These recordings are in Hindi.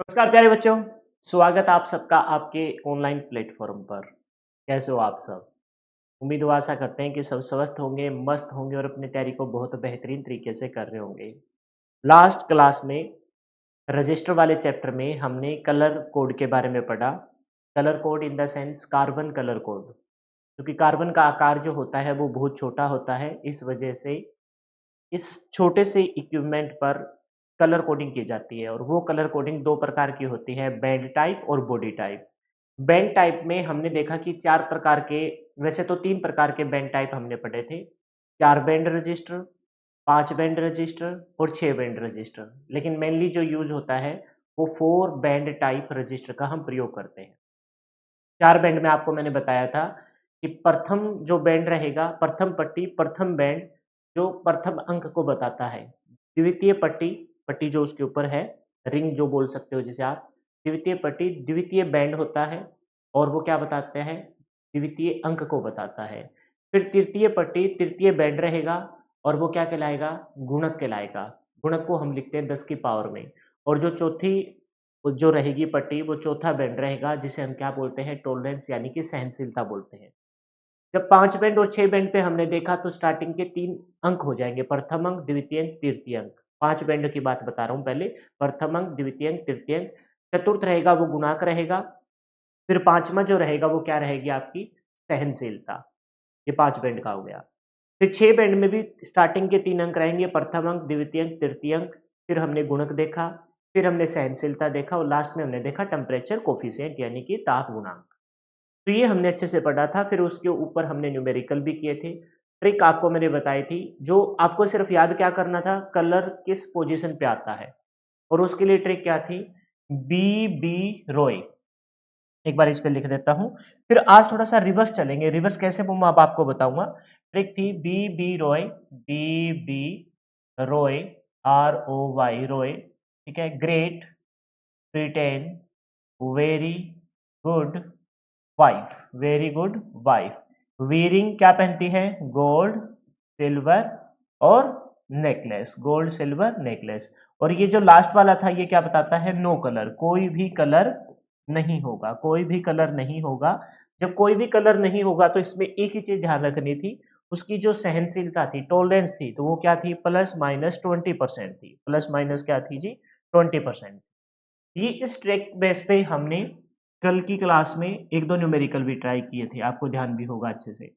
नमस्कार प्यारे बच्चों। स्वागत आप सबका आपके ऑनलाइन प्लेटफॉर्म पर। कैसे हो आप सब? उम्मीद व आशा करते हैं कि सब स्वस्थ होंगे, मस्त होंगे और अपनी तैयारी को बहुत बेहतरीन तरीके से कर रहे होंगे। लास्ट क्लास में रजिस्टर वाले चैप्टर में हमने कलर कोड के बारे में पढ़ा। Colour code in the sense carbon colour code, क्योंकि कार्बन का आकार जो होता है वो बहुत छोटा होता है। इस वजह से इस छोटे से इक्विपमेंट पर कलर कोडिंग की जाती है और वो कलर कोडिंग 2 प्रकार की होती है, बैंड टाइप और बॉडी टाइप। बैंड टाइप में हमने देखा कि 4 प्रकार के, वैसे तो 3 प्रकार के बैंड टाइप हमने पढ़े थे। 4 बैंड रजिस्टर, 5 बैंड रजिस्टर और 6 बैंड रजिस्टर। लेकिन मेनली जो यूज़ होता है वो 4 बैंड टाइप रजिस्टर का हम प्रयोग करते हैं। 4 बैंड में आपको मैंने बताया था कि प्रथम जो बैंड रहेगा, प्रथम पट्टी, प्रथम बैंड जो प्रथम अंक को बताता है। द्वितीय पट्टी, पट्टी जो उसके ऊपर है, रिंग जो बोल सकते हो जिसे आप। द्वितीय पट्टी, द्वितीय बैंड होता है और वो क्या बताते हैं? द्वितीय अंक को बताता है। फिर तृतीय पट्टी, तृतीय बैंड रहेगा और वो क्या कहलाएगा? गुणक कहलाएगा। गुणक को हम लिखते हैं 10 की पावर में। और जो चौथी वो जो रहेगी पट्टी, वो चौथा बैंड रहेगा जिसे हम क्या बोलते हैं? टॉलरेंस यानी कि सहनशीलता बोलते हैं। जब 5 बैंड और 6 बैंड पे हमने देखा तो स्टार्टिंग के 3 अंक हो जाएँगे, प्रथम अंक, द्वितीय अंक, तृतीय अंक। 5 बैंड की बात बता रहा हूँ पहले, प्रथम अंक, द्वितीय अंक, तृतीय अंक। चतुर्थ रहेगा वो गुणांक रहेगा, फिर 5वाँ जो रहेगा वो क्या रहेगी आपकी? सहनशीलता। ये 5 बैंड का हो गया। फिर 6 बैंड में भी स्टार्टिंग के 3 अंक रहेंगे, प्रथम अंक, द्वितीय अंक, तृतीय अंक, फिर हमने गुणक देखा, फिर हमने सहनशीलता देखा और लास्ट में हमने देखा टेम्परेचर कोएफ़िशिएंट यानी कि ताप गुणांक। तो ये हमने अच्छे से पढ़ा था, फिर उसके ऊपर हमने न्यूमेरिकल भी किए थे। ट्रिक आपको मैंने बताई थी, जो आपको सिर्फ याद क्या करना था? कलर किस पोज़ीशन पे आता है और उसके लिए ट्रिक क्या थी? B, B, Roy. एक बार इस पे लिख देता हूँ। फिर आज थोड़ा-सा रिवर्स चलेंगे, रिवर्स कैसे वो मैं अब आपको बताऊँगा। ट्रिक थी B, B, Roy, B, B, Roy, ROY, Roy, ठीक है? Great, Britain, very good, wife, very good wife. Wearing क्या पहनती है? गोल्ड, सिल्वर और नेकलेस, गोल्ड, सिल्वर, नेकलेस। और ये जो लास्ट वाला था ये क्या बताता है? नो कलर, कोई भी कलर नहीं होगा, कोई भी कलर नहीं होगा। जब कोई भी कलर नहीं होगा तो इसमें एक ही चीज ध्यान रखनी थी, उसकी जो सहनशीलता थी, टॉलरेंस थी, तो वो क्या थी? प्लस माइनस 20% थी। प्लस माइनस क्या थी जी? 20%। ये इस ट्रिक बेस पे हमने कल की क्लास में 1-2 न्यूमेरिकल भी ट्राई किए थे, आपको ध्यान भी होगा अच्छे से।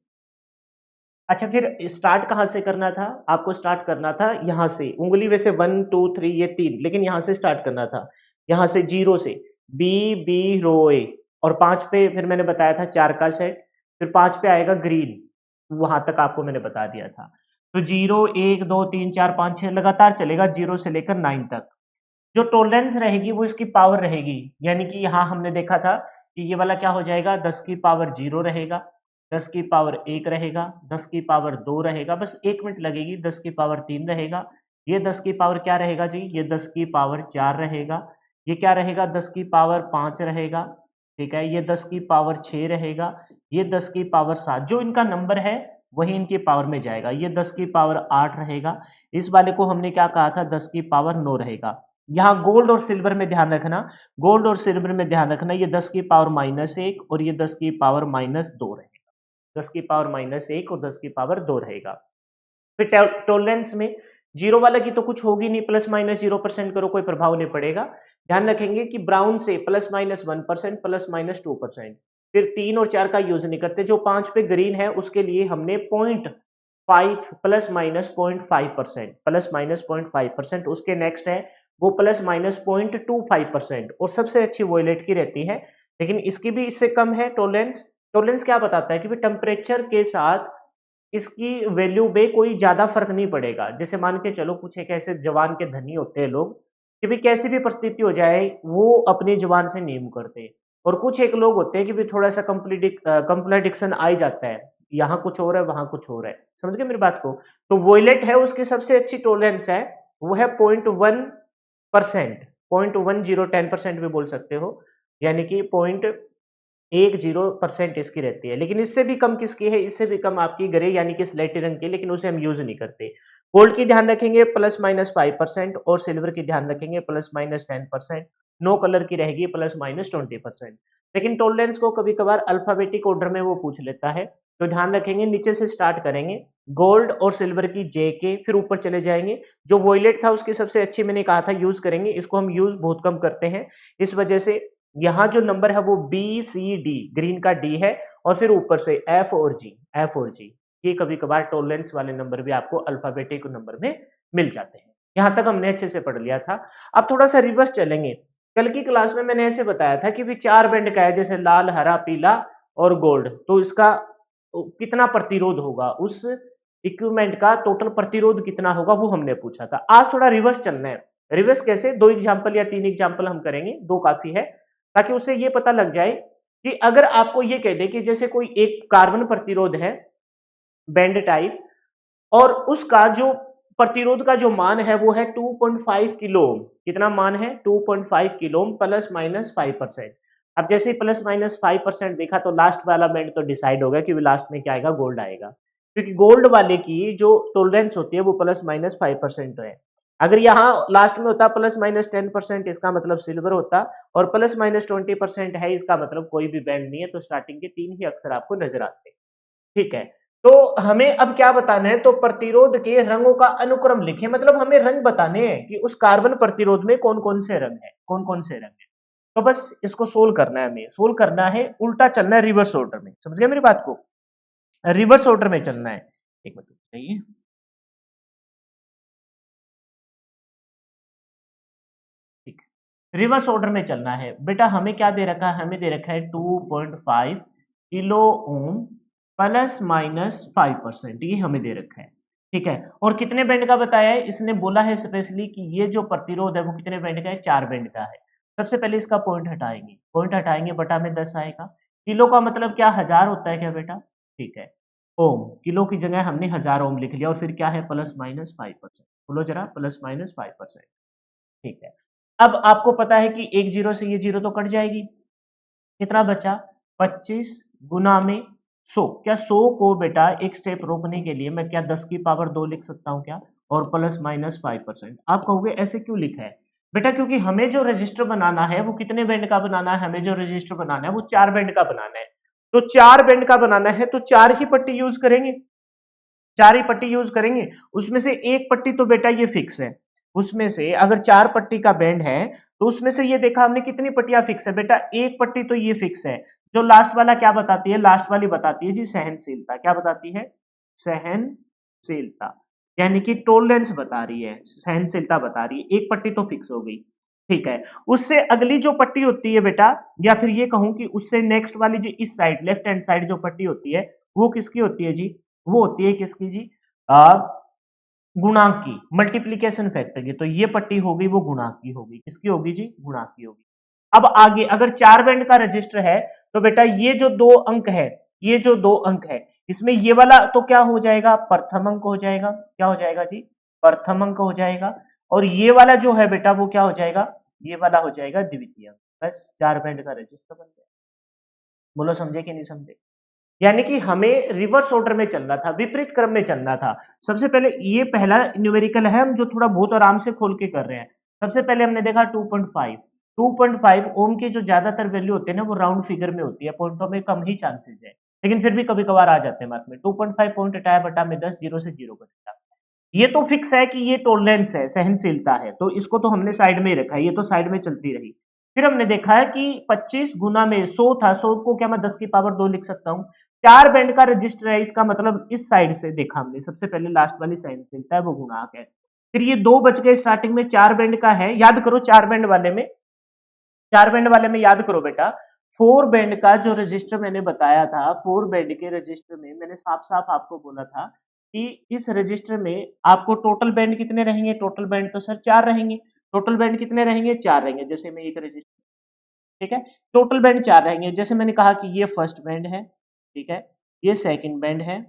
अच्छा, फिर स्टार्ट कहाँ से करना था? आपको स्टार्ट करना था यहाँ से, उँगली वैसे 1, 2, 3 ये 3, लेकिन यहाँ से स्टार्ट करना था। यहाँ से 0 से, बी, बी, रो, ए और 5 पे फिर मैंने बताया था 4 का सेट, फिर 5 पे आएगा ग्रीन, वहाँ तक आपको मैंने बता दिया था। तो 0, 1, 2, 3, 4, 5, 6 लगातार चलेगा 0 से लेकर 9 तक। जो टॉलरेंस रहेगी वो इसकी पावर रहेगी, यानी कि यहाँ हमने देखा था कि ये वाला क्या हो जाएगा? 10 की पावर 0 रहेगा, 10 की पावर 1 रहेगा, 10 की पावर 2 रहेगा, बस 1 मिनट लगेगी, 10 की पावर 3 रहेगा, ये 10 की पावर क्या रहेगा जी? ये 10 की पावर 4 रहेगा, ये क्या रहेगा? 10 की पावर 5 रहेगा, ठीक है? ये 10 की पावर 6 रहेगा, ये 10 की पावर 7, जो इनका नंबर है वही इनकी पावर में जाएगा। ये 10 की पावर 8 रहेगा, इस वाले को हमने क्या कहा था? 10 की पावर 9 रहेगा। यहाँ गोल्ड और सिल्वर में ध्यान रखना, गोल्ड और सिल्वर में ध्यान रखना, ये 10 की पावर -1 और ये 10 की पावर -2 रहेगा। 10 की पावर -1 और 10 की पावर 2 रहेगा। फिर टॉलरेंस में जीरो वाला की तो कुछ होगी नहीं, प्लस माइनस 0% करो कोई प्रभाव नहीं पड़ेगा। ध्यान रखेंगे कि ब्राउन से प्लस माइनस 1%, प्लस माइनस 2%। फिर 3 और 4 का यूज नहीं करते। जो 5 पे ग्रीन है उसके लिए हमने 0.5 प्लस माइनस 0.5%, प्लस माइनस 0.5%। उसके नेक्स्ट है वो प्लस माइनस 0.25% और सबसे अच्छी वॉयलेट की रहती है, लेकिन इसकी भी इससे कम है टॉलरेंस। टॉलरेंस क्या बताता है कि टेम्परेचर के साथ इसकी वैल्यू में कोई ज़्यादा फ़र्क नहीं पड़ेगा। जैसे मान के चलो कुछ एक ऐसे ज़ुबान के धनी होते हैं लोग, कि भई कैसी भी परिस्थिति हो जाए, वो अपनी ज़ुबान से नहीं मुकरते हैं। और कुछ एक लोग होते हैं कि भई थोड़ा-सा कॉम्प्लिडिक्शन आ ही जाता है। यहाँ कुछ और है, वहाँ कुछ और है। समझ गए मेरी बात को? तो वॉयलेट है, उसकी सबसे अच्छी टॉलरेंस है, वो है 0.1%, 0.10 10% भी बोल सकते हो। यानी कि पॉइंट 10% इसकी रहती है, लेकिन इससे भी कम किसकी है? इससे भी कम आपकी ग्रे यानी कि स्लेटी रंग की, लेकिन उसे हम यूज़ नहीं करते। गोल्ड की ध्यान रखेंगे प्लस माइनस 5% और सिल्वर की ध्यान रखेंगे प्लस माइनस 10%। नो कलर की रहेगी ±20%। लेकिन टॉलरेंस को कभी कभार अल्फाबेटिक ऑर्डर में वो पूछ लेता है, तो ध्यान रखेंगे नीचे से स्टार्ट करेंगे, गोल्ड और सिल्वर की जे के, फिर ऊपर चले जाएंगे। जो वॉयलेट था उसकी सबसे अच्छी मैंने कहा था यूज करेंगे, इसको हम यूज बहुत कम करते हैं, इस वजह से यहाँ जो नंबर है वो बी सी डी, ग्रीन का डी है, और फिर ऊपर से एफ और जी, एफ और जी। ये कभी कभार टॉलरेंस वाले नंबर भी आपको अल्फाबेटिक नंबर में मिल जाते हैं। यहाँ तक हमने अच्छे से पढ़ लिया था। अब थोड़ा सा रिवर्स चलेंगे। कल की क्लास में मैंने ऐसे बताया था कि भी 4 बैंड का है, जैसे लाल, हरा, पीला और गोल्ड, तो इसका कितना प्रतिरोध होगा, उस इक्विपमेंट का टोटल प्रतिरोध कितना होगा, वो हमने पूछा था। आज थोड़ा रिवर्स चलना है। रिवर्स कैसे? 2 एग्जांपल या 3 एग्जांपल हम करेंगे, 2 काफी है, ताकि उससे ये पता लग जाए कि अगर आपको ये कह दे कि जैसे कोई एक कार्बन प्रतिरोध है बैंड टाइप, और उसका जो प्रतिरोध का जो मान है वो है 2.5 किलो ओम। कितना मान है? 2.5 किलो ओम +-5%। अब जैसे ही +-5% देखा तो लास्ट वाला बैंड तो डिसाइड हो गया कि लास्ट में क्या आएगा, गोल्ड आएगा, क्योंकि गोल्ड वाले की जो टॉलरेंस होती है वो +-5% है। अगर यहाँ लास्ट में होता +-10%, इसका मतलब सिल्वर होता, और +-20% है, इसका मतलब कोई भी बैंड नहीं है। तो स्टार्टिंग के 3 ही अक्षर आपको नजर आते हैं, ठीक है। तो हमें अब क्या बताना है? तो प्रतिरोध के रंगों का अनुक्रम लिखें, मतलब हमें रंग बताने हैं कि उस कार्बन प्रतिरोध में कौन कौन से रंग है, कौन कौन से रंग है। तो बस इसको सोल्व करना है, हमें सोल्व करना है, उल्टा चलना है, रिवर्स ऑर्डर में। समझ गए मेरी बात को? रिवर्स ऑर्डर में चलना है। एक मिनट चाहिए, ठीक है। रिवर्स ऑर्डर में चलना है बेटा। हमें क्या दे रखा है? हमें दे रखा है 2.5 किलो ओम ±5%, ये हमें दे रखा है, ठीक है। और कितने बैंड का बताया है? इसने बोला है स्पेशली कि ये जो प्रतिरोध है वो कितने बैंड का है? 4 बैंड का है। सबसे पहले इसका पॉइंट हटाएंगे, पॉइंट हटाएंगे, बटा में 10 आएगा। किलो का मतलब क्या? 1000 होता है क्या बेटा? ठीक है। ओम, किलो की जगह हमने 1000 ओम लिख लिया, और फिर क्या है? ±5%। बोलो जरा, +-5%, ठीक है। अब आपको पता है कि एक जीरो से ये जीरो तो कट जाएगी, कितना बचा? 25 गुना में 100। क्या 100 को बेटा एक स्टेप रोकने के लिए मैं क्या 10 की पावर 2 लिख सकता हूँ क्या? और +-5%। आप कहोगे ऐसे क्यों लिखा है बेटा? क्योंकि हमें जो रजिस्टर बनाना है वो कितने बैंड का बनाना है? हमें जो रजिस्टर बनाना है वो 4 बैंड का बनाना है। तो 4 बैंड का बनाना है तो 4 ही पट्टी यूज करेंगे, 4 ही पट्टी यूज करेंगे। उसमें से एक पट्टी तो बेटा ये फिक्स है, उसमें से अगर 4 पट्टी का बैंड है तो उसमें से ये देखा हमने कितनी पट्टियां फिक्स है बेटा? एक पट्टी तो ये फिक्स है। जो लास्ट वाला क्या बताती है? लास्ट वाली बताती है जी सहनशीलता। क्या बताती है? सहनशीलता, यानी कि टॉलरेंस बता रही है, सहनशीलता बता रही है। एक पट्टी तो फिक्स हो गई, ठीक है। उससे अगली जो पट्टी होती है बेटा, या फिर ये कहूं कि उससे नेक्स्ट वाली जो इस साइड लेफ्ट हैंड साइड जो पट्टी होती है वो किसकी होती है जी? वो होती है किसकी जी? गुणांक की, मल्टीप्लीकेशन फैक्टर की। तो ये पट्टी हो गई वो गुणांक की होगी। किसकी होगी जी? गुणांक की होगी। अब आगे अगर 4 बैंड का रजिस्टर है तो बेटा ये जो 2 अंक है, ये जो 2 अंक है, इसमें ये वाला तो क्या हो जाएगा? प्रथम अंक हो जाएगा। क्या हो जाएगा जी? प्रथम अंक हो जाएगा। और ये वाला जो है बेटा वो क्या हो जाएगा? ये वाला हो जाएगा द्वितीय अंक। बस 4 बैंड का रजिस्टर बन गया। बोलो समझे कि नहीं समझे? यानी कि हमें रिवर्स ऑर्डर में चलना था, विपरीत क्रम में चलना था। सबसे पहले ये पहला न्यूमेरिकल है, हम जो थोड़ा बहुत आराम से खोल के कर रहे हैं। सबसे पहले हमने देखा 2.5। 2.5 ओम की जो ज्यादातर वैल्यू होते हैं ना वो राउंड फिगर में होती है, पॉइंटों में कम ही चांसेस है, लेकिन फिर भी कभी कभार आ जाते हैं मार्क में। 2.5 पॉइंट हटाया, बटा में 10, जीरो से जीरो कटेगा। ये तो फिक्स है कि ये टॉलरेंस है, सहनशीलता है, तो इसको तो हमने साइड में ही रखा है, ये तो साइड में चलती रही। फिर हमने देखा है कि 25 गुना में 100 था, 100 को क्या मैं 10 की पावर 2 लिख सकता हूँ? 4 बैंड का रजिस्टर है, इसका मतलब इस साइड से देखा हमने, सबसे पहले लास्ट वाली सहनशीलता है वो गुणांक है। फिर ये 2 बच गए, स्टार्टिंग में 4 बैंड का है, याद करो 4 बैंड वाले में, 4 बैंड वाले में याद करो बेटा, 4 बैंड का जो रजिस्टर मैंने बताया था, 4 बैंड के रजिस्टर में मैंने साफ साफ आपको बोला था कि इस रजिस्टर में आपको टोटल बैंड कितने रहेंगे? टोटल बैंड तो सर 4 रहेंगे। टोटल बैंड कितने रहेंगे? 4 रहेंगे। जैसे मैं एक रजिस्टर, ठीक है, टोटल बैंड 4 रहेंगे। जैसे मैंने कहा कि ये फर्स्ट बैंड है, ठीक है, ये सेकंड बैंड है,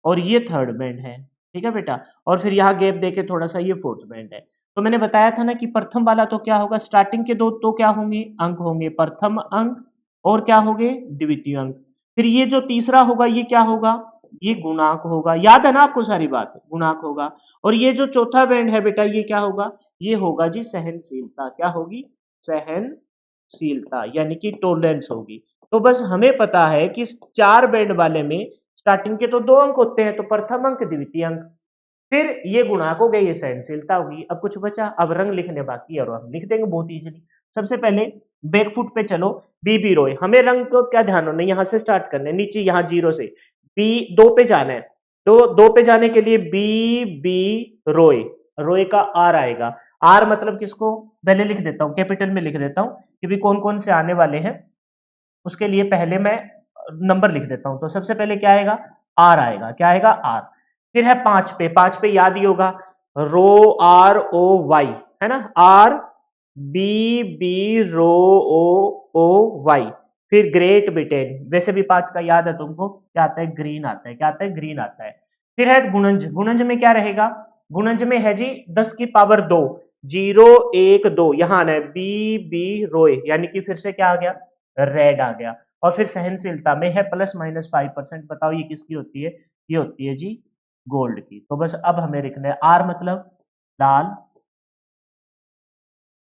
और ये थर्ड बैंड है, ठीक है बेटा, और फिर यहाँ गैप देके थोड़ा सा ये फोर्थ बैंड है। तो मैंने बताया था ना कि प्रथम वाला तो क्या होगा? स्टार्टिंग के दो तो क्या होंगे? अंक होंगे, प्रथम अंक, और क्या होंगे? द्वितीय अंक। फिर ये जो तीसरा होगा ये क्या होगा? ये गुणांक होगा। याद है ना आपको सारी बात? गुणांक होगा। और ये जो चौथा बैंड है बेटा ये क्या होगा? ये होगा जी सहनशीलता। क्या होगी? सहनशीलता यानी कि टॉलरेंस होगी। तो बस हमें पता है कि इस 4 बैंड वाले में स्टार्टिंग के तो 2 अंक होते हैं, तो प्रथम अंक, द्वितीय अंक, फिर ये गुणांक हो गए, ये सहनशीलता होगी। अब कुछ बचा, अब रंग लिखने बाकी है और हम लिख देंगे बहुत इजीली। सबसे पहले बैकफुट पे चलो, बी बी रोय। हमें रंग को क्या ध्यान होना है, यहाँ से स्टार्ट करना है, नीचे यहाँ 0 से बी 2 पे जाना है। तो 2 पे जाने के लिए बी बी रोय, रोय का आर आएगा। आर मतलब किसको, पहले लिख देता हूँ, कैपिटल में लिख देता हूँ कि भी कौन कौन से आने वाले हैं। उसके लिए पहले मैं नंबर लिख देता हूं। तो सबसे पहले क्या आएगा, आर आएगा। क्या आएगा, आर। फिर है 5 पे, 5 पे याद ही होगा, रो आर ओ वाई, है ना, आर बी बी रो ओ वाई। फिर ग्रेट ब्रिटेन, वैसे भी 5 का याद है तुमको, क्या आता है, ग्रीन आता है। क्या आता है, ग्रीन आता है। फिर है गुणज, गुणज में क्या रहेगा, गुणज में है जी 10 की पावर 2, 0 1 2, यहां आना है बी बी रोए, यानी कि फिर से क्या आ गया, रेड आ गया। और फिर सहनशीलता में है +-5%। बताओ ये किसकी होती है, ये होती है जी गोल्ड की। तो बस अब हमें लिखना है आर मतलब लाल,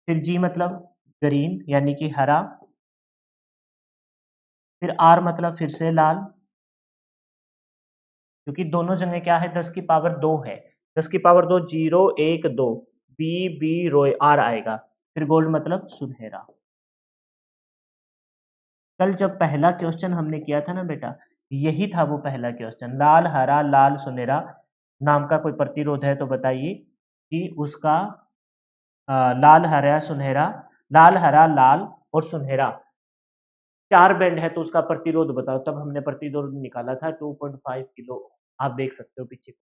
फिर जी मतलब ग्रीन यानी कि हरा, फिर आर मतलब फिर से लाल, क्योंकि दोनों जगह क्या है, 10 की पावर 2 है। 10 की power 2, 0 1 2, B B Roy, R आएगा। फिर गोल्ड मतलब सुनहरा। कल जब पहला क्वेश्चन हमने किया था ना बेटा, यही था वो पहला क्वेश्चन, लाल हरा लाल सुनहरा नाम का कोई प्रतिरोध है तो बताइए कि उसका लाल हरा सुनहरा, लाल हरा लाल और सुनहरा 4 बैंड है, तो उसका प्रतिरोध बताओ। तब हमने प्रतिरोध निकाला था 2.5 किलो। आप देख सकते हो पीछे,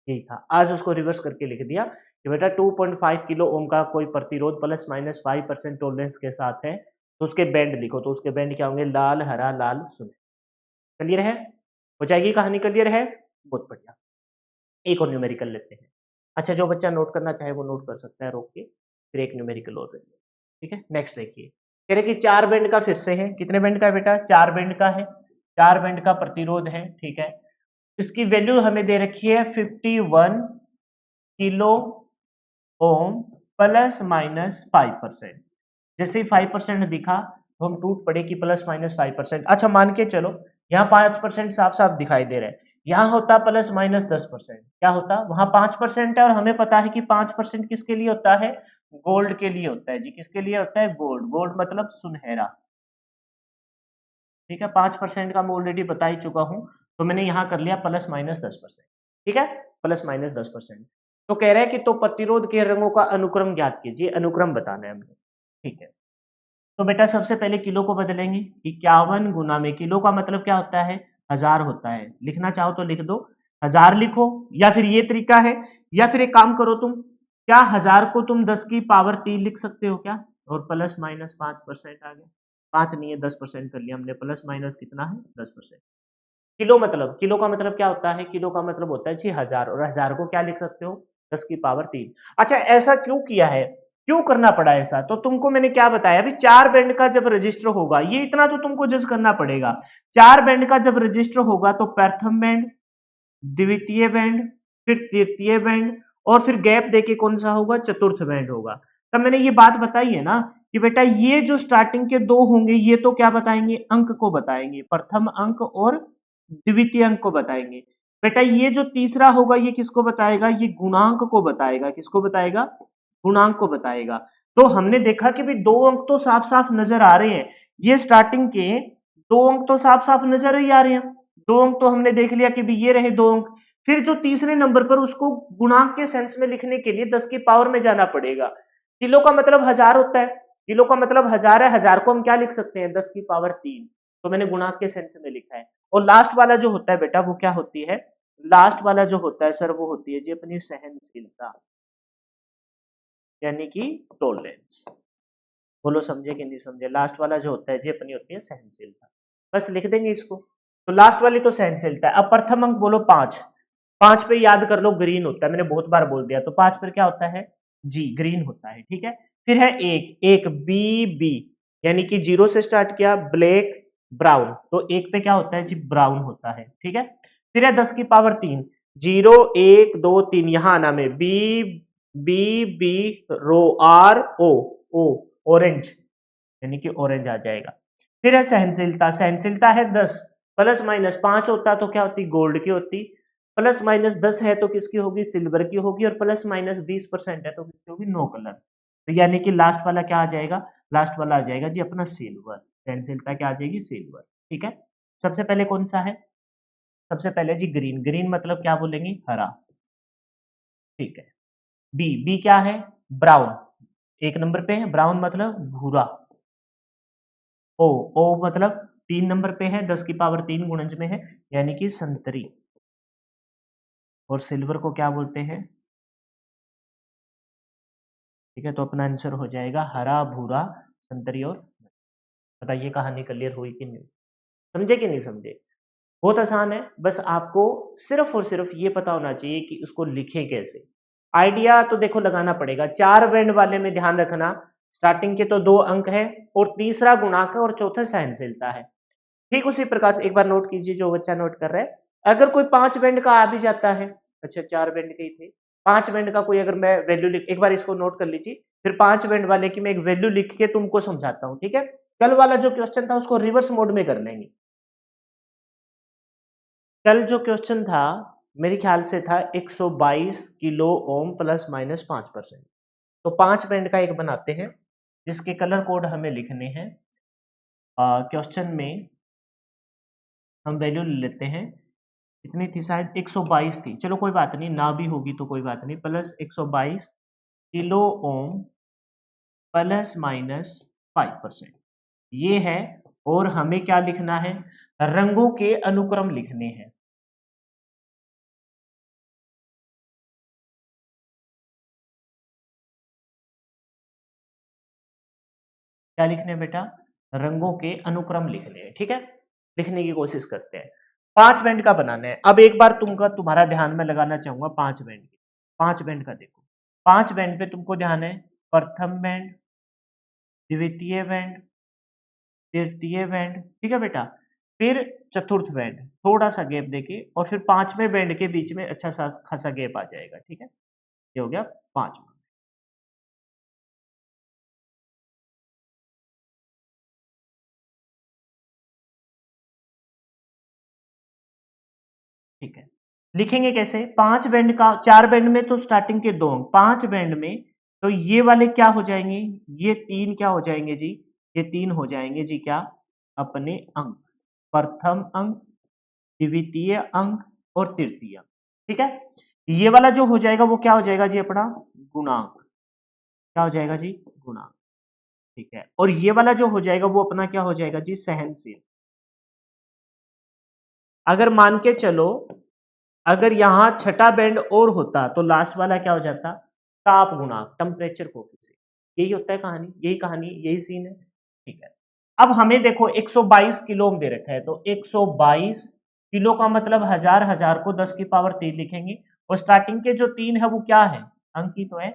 यही था। आज उसको रिवर्स करके लिख दिया कि बेटा 2.5 किलो ओम का कोई प्रतिरोध +-5% टॉलरेंस के साथ है, तो उसके बैंड लिखो। तो उसके बैंड क्या होंगे, लाल हरा लाल सुनहरा। क्लियर है, हो जाएगी कहानी, क्लियर है, बहुत बढ़िया। एक और न्यूमेरिकल लेते हैं। अच्छा, जो बच्चा नोट करना चाहे वो नोट कर सकता है रोक के, फिर एक न्यूमेरिकल और लेंगे। ठीक है, नेक्स्ट देखिए, कह रहे कि 4 बैंड का फिर से है, कितने बैंड का है बेटा, 4 बैंड का है, 4 बैंड का प्रतिरोध है। ठीक है, इसकी वैल्यू हमें दे रखी है 51 किलो ओम +-5%। जैसे ही 5% दिखा तो हम टूट पड़े कि +-5%। अच्छा मान के चलो यहाँ 5% साफ साफ दिखाई दे रहा है, यहाँ होता +-10%। क्या होता, वहां 5% है और हमें पता है कि 5% किसके लिए होता है, गोल्ड के लिए होता है जी। किसके लिए होता है, गोल्ड। गोल्ड मतलब सुनहरा। ठीक है, 5% का मैं ऑलरेडी बता ही चुका हूं, तो मैंने यहां कर लिया +-10%। ठीक है, +-10%। तो कह रहा है कि तो प्रतिरोध के रंगों का अनुक्रम ज्ञात कीजिए, अनुक्रम बताना है हमने। ठीक है, तो बेटा सबसे पहले किलो को बदलेंगे, 51 गुना में, किलो का मतलब क्या होता है, 1000 होता है। लिखना चाहो तो लिख दो, 1000 लिखो, या फिर ये तरीका है, या फिर एक काम करो तुम, क्या 1000 को तुम 10 की पावर 3 लिख सकते हो क्या, और +-5% आ गया। 5 नहीं है, 10% कर लिया हमने, प्लस माइनस कितना है, 10%। किलो मतलब, किलो का मतलब क्या होता है, किलो का मतलब होता है 6000, और 1000 को क्या लिख सकते हो, 10 की पावर 3। अच्छा ऐसा क्यों किया है, क्यों करना पड़ा ऐसा, तो तुमको मैंने क्या बताया, अभी 4 बैंड का जब रजिस्टर होगा, ये इतना तो तुमको जज करना पड़ेगा। 4 बैंड का जब रजिस्टर होगा तो प्रथम बैंड, द्वितीय बैंड, फिर तृतीय बैंड, और फिर गैप देके कौन सा होगा, चतुर्थ बैंड होगा। तब मैंने ये बात बताई है ना कि बेटा ये जो स्टार्टिंग के 2 होंगे, ये तो क्या बताएंगे, अंक को बताएंगे, प्रथम अंक और द्वितीय अंक को बताएंगे। बेटा ये जो तीसरा होगा, ये किसको बताएगा, ये गुणांक को बताएगा। किसको बताएगा, गुणांक को बताएगा। तो हमने देखा कि भाई 2 अंक तो साफ साफ नजर आ रहे हैं, ये स्टार्टिंग के 2 अंक तो साफ साफ नजर ही आ रहे हैं। 2 अंक तो हमने देख लिया कि भाई ये रहे 2 अंक। फिर जो तीसरे नंबर पर, उसको गुणांक के सेंस में लिखने के लिए 10 की पावर में जाना पड़ेगा। किलो का मतलब 1000 होता है, किलो का मतलब 1000 है, 1000 को हम क्या लिख सकते हैं, 10 की पावर 3। तो मैंने गुणांक के सेंस में लिखा है। और लास्ट वाला जो होता है बेटा, वो क्या होती है, लास्ट वाला जो होता है सर, वो होती है जी अपनी सहनशीलता, यानी कि टॉलरेंस। बोलो समझे कि नहीं समझे, लास्ट वाला जो होता है जी अपनी होती है सहनशीलता। बस लिख देंगे इसको। तो लास्ट वाली तो सहनशीलता है। अब प्रथम अंक बोलो 5, 5 पे याद कर लो ग्रीन होता है, मैंने बहुत बार बोल दिया। तो 5 पर क्या होता है, जी ग्रीन होता है। ठीक है, फिर है एक, एक बी बी, यानी कि 0 से स्टार्ट किया, ब्लैक ब्राउन, तो एक पे क्या होता है जी, ब्राउन होता है। ठीक है, फिर है 10 की पावर 3, 0 1 2 3, यहां आना में बी बी बी रो आर ओ ओ ऑरेंज, यानी कि ऑरेंज आ जाएगा। फिर है सहनशीलता, सहनशीलता है 10, प्लस माइनस 5 होता तो क्या होती, गोल्ड की होती। प्लस माइनस 10 है तो किसकी होगी, सिल्वर की होगी। और प्लस माइनस 20% है तो किसकी होगी, नो कलर। तो यानी कि लास्ट वाला क्या आ जाएगा, लास्ट वाला आ जाएगा जी अपना सिल्वर। सहनशीलता क्या आ जाएगी, सिल्वर। ठीक है, सबसे पहले कौन सा है, सबसे पहले जी ग्रीन, ग्रीन मतलब क्या बोलेंगे, हरा। ठीक है, बी, बी क्या है, ब्राउन, एक नंबर पे है, ब्राउन मतलब भूरा। ओ, ओ मतलब 3 नंबर पे है, 10 की पावर 3 गुणज में है, यानी कि संतरी। और सिल्वर को क्या बोलते हैं, ठीक है, तो अपना आंसर हो जाएगा हरा, भूरा, संतरी और। बताइए कहानी क्लियर हुई कि नहीं, समझे कि नहीं समझे। बहुत आसान है, बस आपको सिर्फ और सिर्फ ये पता होना चाहिए कि उसको लिखें कैसे। आइडिया तो देखो लगाना पड़ेगा, 4 बैंड वाले में ध्यान रखना, स्टार्टिंग के तो 2 अंक है और तीसरा गुणांक है और चौथा सहनशीलता है। ठीक उसी प्रकार से एक बार नोट कीजिए, जो बच्चा नोट कर रहा है, अगर कोई 5 बैंड का आ भी जाता है, अच्छा 4 बैंड के ही थे, 5 बैंड का कोई अगर मैं वैल्यू लिख, एक बार इसको नोट कर लीजिए, फिर 5 बैंड वाले की मैं एक वैल्यू लिख के तुमको समझाता हूँ, ठीक है। कल वाला जो क्वेश्चन था उसको रिवर्स मोड में कर लेंगे। कल जो क्वेश्चन था मेरे ख्याल से था 122 किलो ओम प्लस माइनस 5%। तो 5 बैंड का एक बनाते हैं जिसके कलर कोड हमें लिखने हैं। क्वेश्चन में हम वैल्यू ले लेते हैं, कितनी थी, शायद 122 थी, चलो कोई बात नहीं, ना भी होगी तो कोई बात नहीं, plus 122 kilo ohm plus minus 5%, ये है। और हमें क्या लिखना है, रंगों के अनुक्रम लिखने हैं। क्या लिखने हैं बेटा, रंगों के अनुक्रम लिखने हैं, ठीक है। लिखने की कोशिश करते हैं, 5 बैंड का बनाना है। अब एक बार तुम्हारा ध्यान में लगाना चाहूंगा 5 बैंड की, 5 बैंड का देखो, 5 बैंड पे तुमको ध्यान है, प्रथम बैंड, द्वितीय बैंड, तृतीय बैंड, ठीक है बेटा, फिर चतुर्थ बैंड, थोड़ा सा गैप देके, और फिर पांचवें बैंड के बीच में अच्छा सा खासा गैप आ जाएगा, ठीक है। ये हो गया पांचवा। ठीक है, लिखेंगे कैसे, 5 बैंड का, 4 बैंड में तो स्टार्टिंग के 2 अंक, 5 बैंड में तो ये वाले क्या हो जाएंगे, ये 3 क्या हो जाएंगे जी, ये 3 हो जाएंगे जी क्या, अपने अंक, प्रथम अंक, द्वितीय अंक और तृतीय, ठीक है। ये वाला जो हो जाएगा वो क्या हो जाएगा जी, अपना गुणांक, क्या हो जाएगा जी, गुणांक, ठीक है। और ये वाला जो हो जाएगा वो अपना क्या हो जाएगा जी, सहनशील। अगर मान के चलो, अगर यहां छठा बैंड और होता तो लास्ट वाला क्या हो जाता, ताप गुणांक, टेम्परेचर कोफिशिएंट। यही होता है कहानी, यही कहानी, यही सीन है, ठीक है। अब हमें देखो 122 किलो में दे रखा है, तो 122 किलो का मतलब हजार, हजार को 10 की पावर 3 लिखेंगे, और स्टार्टिंग के जो 3 है वो क्या है, अंक ही तो है,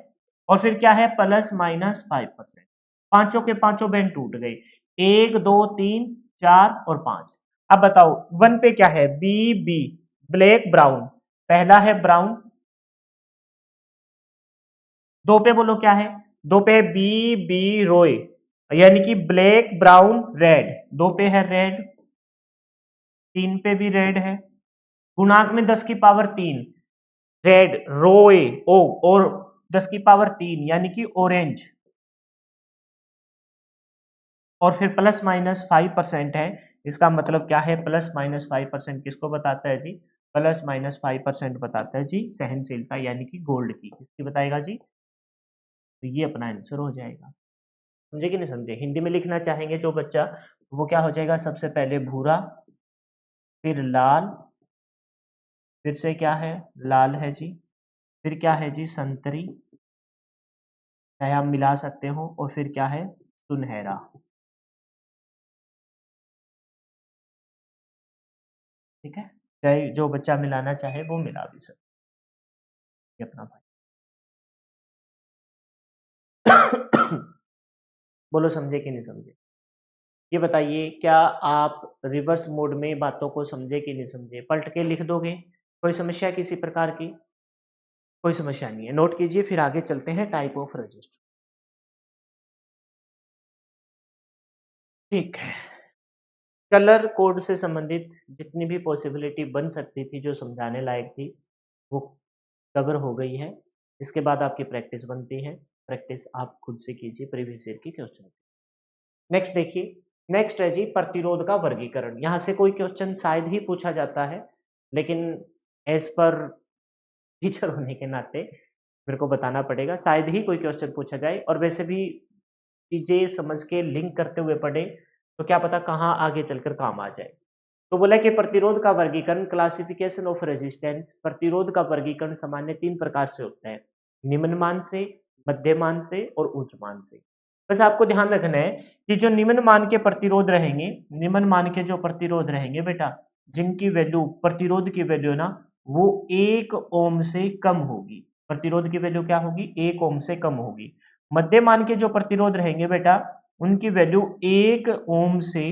और फिर क्या है, प्लस माइनस 5%। पांचों के पांचों बैंड टूट गए, 1 2 3 4 और 5। अब बताओ 1 पे क्या है, बी बी, ब्लैक ब्राउन, पहला है ब्राउन। 2 पे बोलो क्या है, 2 पे बी बी रोय, यानी कि ब्लैक ब्राउन रेड, 2 पे है रेड, 3 पे भी रेड है, गुणांक में 10 की पावर 3, रेड रोए ओ, और 10 की पावर 3 यानी कि ऑरेंज, और फिर प्लस माइनस 5% है। इसका मतलब क्या है, प्लस माइनस 5% किसको बताता है जी, प्लस माइनस 5% बताता है जी सहनशीलता, यानी कि गोल्ड की, किसकी बताएगा जी, तो ये अपना आंसर हो जाएगा। समझे कि नहीं समझे, हिंदी में लिखना चाहेंगे जो बच्चा, वो क्या हो जाएगा, सबसे पहले भूरा, फिर लाल, फिर से क्या है, लाल है जी, फिर क्या है जी, संतरी, चाहे आप मिला सकते हो, और फिर क्या है, सुनहरा, ठीक है। चाहे जो बच्चा मिलाना चाहे वो मिला भी सकते, ये अपना भाई। बोलो समझे कि नहीं समझे, ये बताइए, क्या आप रिवर्स मोड में बातों को समझे कि नहीं समझे, पलट के लिख दोगे, कोई समस्या किसी प्रकार की। कोई समस्या नहीं है, नोट कीजिए, फिर आगे चलते हैं टाइप ऑफ रजिस्टर। ठीक है, कलर कोड से संबंधित जितनी भी पॉसिबिलिटी बन सकती थी, जो समझाने लायक थी, वो कवर हो गई है। इसके बाद आपकी प्रैक्टिस बनती है, प्रैक्टिस आप खुद से कीजिए प्रीवियस ईयर की क्वेश्चन। नेक्स्ट देखिए, नेक्स्ट है जी प्रतिरोध का वर्गीकरण। यहाँ से कोई क्वेश्चन शायद ही पूछा जाता है, लेकिन एज पर टीचर होने के नाते मेरे को बताना पड़ेगा, शायद ही कोई क्वेश्चन पूछा जाए, और वैसे भी चीजें समझ के लिंक करते हुए पढ़े तो क्या पता कहाँ आगे चलकर काम आ जाए। तो बोला कि प्रतिरोध का वर्गीकरण, क्लासिफिकेशन ऑफ रेजिस्टेंस, प्रतिरोध का वर्गीकरण सामान्य 3 प्रकार से होता है, निम्न मान से, मध्य मान से और उच्च मान से। बस आपको ध्यान रखना है कि जो निम्न मान के प्रतिरोध रहेंगे, निम्न मान के जो प्रतिरोध रहेंगे बेटा, जिनकी वैल्यू, प्रतिरोध की वैल्यू ना, वो 1 ओम से कम होगी। प्रतिरोध की वैल्यू क्या होगी? 1 ओम से कम होगी। मध्य मान के जो प्रतिरोध रहेंगे बेटा, उनकी वैल्यू 1 ओम से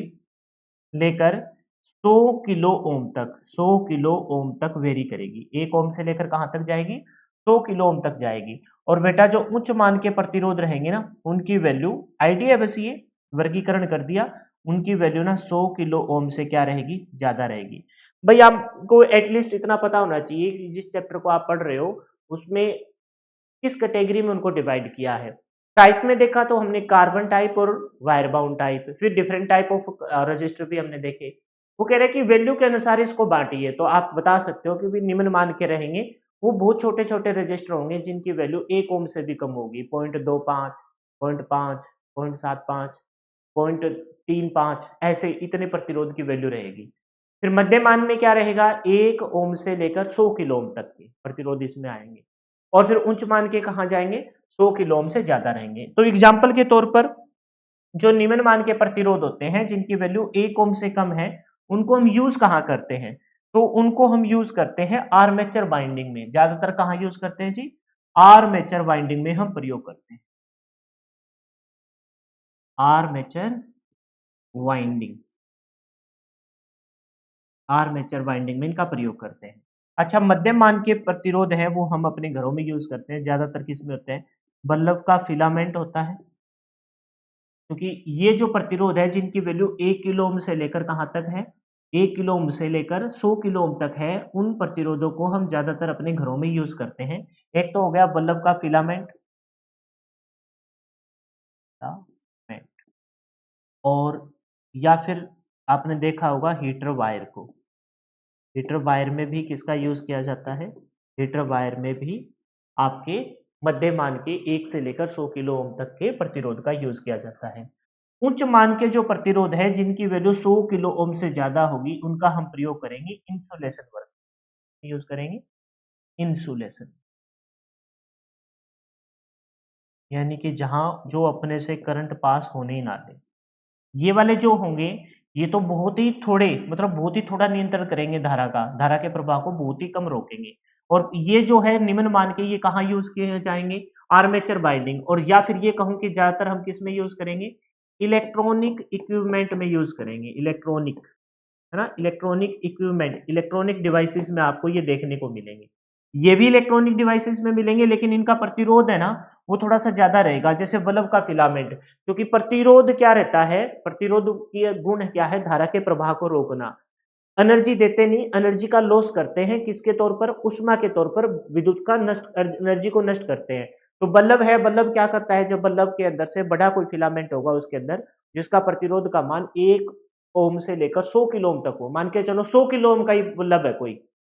लेकर 100 किलो ओम तक, 100 किलो ओम तक वेरी करेगी। 1 ओम से लेकर कहां तक जाएगी? 100 किलो ओम तक जाएगी। और बेटा जो उच्च मान के प्रतिरोध रहेंगे ना, उनकी वैल्यू, आइडिया बस ये वर्गीकरण कर दिया, उनकी वैल्यू ना 100 किलो ओम से क्या रहेगी? ज्यादा रहेगी। भाई आपको एटलीस्ट इतना पता होना चाहिए कि जिस चैप्टर को आप पढ़ रहे हो उसमें किस कैटेगरी में उनको डिवाइड किया है। टाइप में देखा तो हमने कार्बन टाइप और वायर बाउंड टाइप, फिर डिफरेंट टाइप ऑफ रजिस्टर भी हमने देखे। वो कह रहे हैं कि वैल्यू के अनुसार इसको बांटिए, तो आप बता सकते हो कि भी निम्न मान के रहेंगे, वो बहुत छोटे छोटे रजिस्टर होंगे जिनकी वैल्यू 1 ओम से भी कम होगी, 0.25, 0.5, 0.75, 0.35, ऐसे इतने प्रतिरोध की वैल्यू रहेगी। फिर मध्य मान में क्या रहेगा? 1 ओम से लेकर 100 किलो ओम तक के प्रतिरोध इसमें आएंगे। और फिर उच्च मान के कहा जाएंगे? 100 किलो ओम से ज्यादा रहेंगे। तो एग्जाम्पल के तौर पर जो निम्न मान के प्रतिरोध होते हैं जिनकी वैल्यू 1 ओम से कम है, उनको हम यूज कहां करते हैं? तो उनको हम यूज करते हैं आर्मेचर बाइंडिंग में। ज्यादातर कहां यूज करते हैं जी? आर्मेचर बाइंडिंग में हम प्रयोग करते हैं। आर्मेचर वाइंडिंग, आर्मेचर बाइंडिंग में इनका प्रयोग करते हैं। अच्छा, मध्यम मान के प्रतिरोध है वो हम अपने घरों में यूज करते हैं। ज्यादातर किसमें होते हैं? बल्ब का फिलामेंट होता है, क्योंकि ये जो प्रतिरोध है जिनकी वैल्यू 1 किलो ओम से लेकर कहां तक है? 1 किलो ओम से लेकर 100 किलो ओम तक है, उन प्रतिरोधों को हम ज्यादातर अपने घरों में यूज करते हैं। एक तो हो गया बल्ब का फिलामेंट, और या फिर आपने देखा होगा हीटर वायर को। हीटर वायर में भी किसका यूज किया जाता है? हीटर वायर में भी आपके मध्य मान के 1 से लेकर 100 किलो ओम तक के प्रतिरोध का यूज किया जाता है। उच्च मान के जो प्रतिरोध है जिनकी वैल्यू 100 किलो ओम से ज्यादा होगी, उनका हम प्रयोग करेंगे इंसुलेशन वर्क, यूज करेंगे इंसुलेशन, यानी कि जहां जो अपने से करंट पास होने ही ना दे। ये वाले जो होंगे, ये तो बहुत ही थोड़े, मतलब बहुत ही थोड़ा नियंत्रण करेंगे धारा का, धारा के प्रवाह को बहुत ही कम रोकेंगे। और ये जो है निम्न मान के, ये कहाँ यूज किए जाएंगे? Armature binding. और या फिर ये कहूं कि ज्यादातर हम किस में यूज करेंगे? इलेक्ट्रॉनिक इक्विपमेंट में यूज करेंगे। इलेक्ट्रॉनिक, है ना, इलेक्ट्रॉनिक इक्विपमेंट, इलेक्ट्रॉनिक डिवाइसेस में आपको ये देखने को मिलेंगे। ये भी इलेक्ट्रॉनिक डिवाइसेस में मिलेंगे, लेकिन इनका प्रतिरोध है ना, वो थोड़ा सा ज्यादा रहेगा, जैसे बल्ब का फिलामेंट। क्योंकि प्रतिरोध क्या रहता है? प्रतिरोध की गुण क्या है? धारा के प्रवाह को रोकना। एनर्जी देते नहीं, एनर्जी का लॉस करते हैं, किसके तौर पर? उष्मा के तौर पर, विद्युत का नष्ट, एनर्जी को नष्ट करते हैं। तो बल्ब है, बल्ब क्या करता है? जब बल्ब के अंदर से बड़ा कोई फिलामेंट होगा उसके अंदर, जिसका प्रतिरोध का मान 1 ओम से लेकर 100 किलो ओम तक हो, मान के चलो 100 किलो ओम का ही बल्ब है कोई,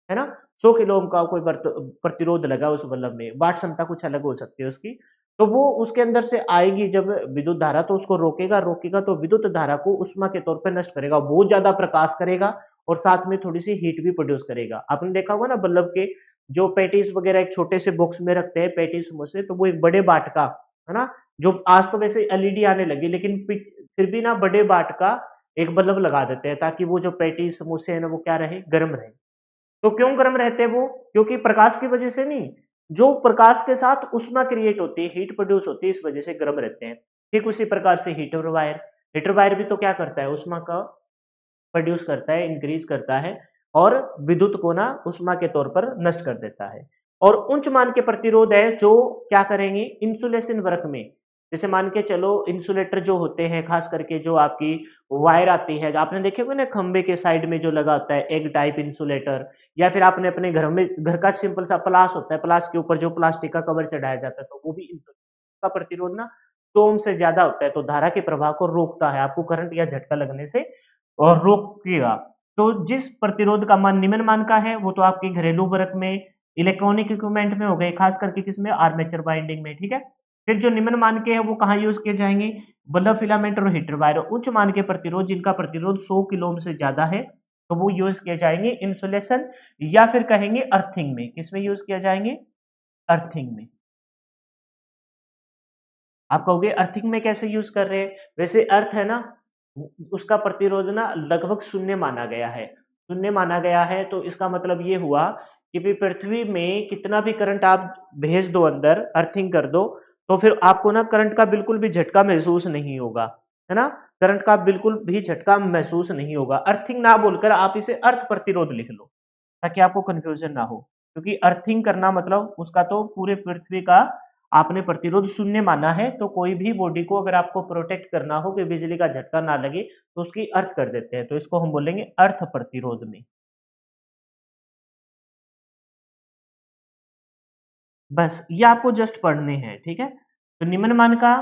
है ना, 100 किलो ओम का कोई प्रतिरोध लगा उस बल्ब में, वाट क्षमता कुछ अलग हो सकती है उसकी। तो वो उसके अंदर से आएगी जब विद्युत धारा, तो उसको रोकेगा, रोकेगा तो विद्युत धारा को उष्मा के तौर पर नष्ट करेगा, बहुत ज्यादा प्रकाश करेगा, और साथ में थोड़ी सी हीट भी प्रोड्यूस करेगा। आपने देखा होगा ना बल्ब के जो पैटीज वगैरह एक छोटे से बॉक्स में रखते हैं पैटीज समोसे, तो वो एक बड़े बाट का, है ना, जो आज तो वैसे एलईडी आने लगी, लेकिन फिर भी ना बड़े बाट का एक बल्ब लगा देते हैं, ताकि वो जो पैटीज समोसे है ना, वो क्या रहे? गर्म रहे। तो क्यों गर्म रहते हैं वो? क्योंकि प्रकाश की वजह से नहीं, जो प्रकाश के साथ ऊष्मा क्रिएट होती है, हीट प्रोड्यूस होती है, इस वजह से गर्म रहते हैं। ठीक उसी प्रकार से हीटर वायर भी तो क्या करता है? ऊष्मा का प्रोड्यूस करता है, इंक्रीज करता है, और विद्युत को ना ऊष्मा के तौर पर नष्ट कर देता है। और उच्च मान के प्रतिरोध है जो क्या करेंगे इंसुलेशन वर्क में, जैसे मान के चलो इंसुलेटर जो होते हैं खास करके जो आपकी वायर आती है, आपने देखे होंगे ना खंबे के साइड में जो लगा होता है एग टाइप इंसुलेटर, या फिर आपने अपने घर में घर का सिंपल सा प्लास होता है, प्लास के ऊपर जो प्लास्टिक का कवर चढ़ाया जाता है तो वो भी इंसुलेटर का प्रतिरोध ना 100 ओम से ज्यादा होता है, तो धारा के प्रवाह को रोकता है, आपको करंट या झटका लगने से और रोकेगा। तो जिस प्रतिरोध का मान निम्न मान का है वो तो आपके घरेलू वर्क में, इलेक्ट्रॉनिक इक्विपमेंट में हो गए, खास करके किसमें आर्मेचर बाइंडिंग में, ठीक है। फिर जो निम्न मान के हैं वो कहाँ यूज किए जाएंगे, बल्ब फिलामेंट और हीटर वायर। उच्च मान के प्रतिरोध जिनका प्रतिरोध 100 किलो ओम से ज्यादा है तो वो यूज किए जाएंगे इंसुलेशन या फिर कहेंगे अर्थिंग में। किसमें यूज किया जाएंगे, अर्थिंग में। आप कहोगे अर्थिंग में कैसे यूज कर रहे हैं, वैसे अर्थ है ना उसका प्रतिरोध ना लगभग शून्य माना गया है, शून्य माना गया है, तो इसका मतलब ये हुआ कि भी पृथ्वी में कितना भी करंट आप भेज दो अंदर, अर्थिंग कर दो, तो फिर आपको ना करंट का बिल्कुल भी झटका महसूस नहीं होगा, है ना। करंट का बिल्कुल भी झटका महसूस नहीं होगा। अर्थिंग ना बोलकर आप इसे अर्थ प्रतिरोध लिख लो ताकि आपको कंफ्यूजन ना हो, क्योंकि अर्थिंग करना मतलब उसका तो पूरे पृथ्वी का आपने प्रतिरोध शून्य माना है, तो कोई भी बॉडी को अगर आपको प्रोटेक्ट करना हो कि बिजली का झटका ना लगे तो उसकी अर्थ कर देते हैं, तो इसको हम बोलेंगे अर्थ प्रतिरोध में। बस ये आपको जस्ट पढ़ने हैं, ठीक है। तो निम्न मान का,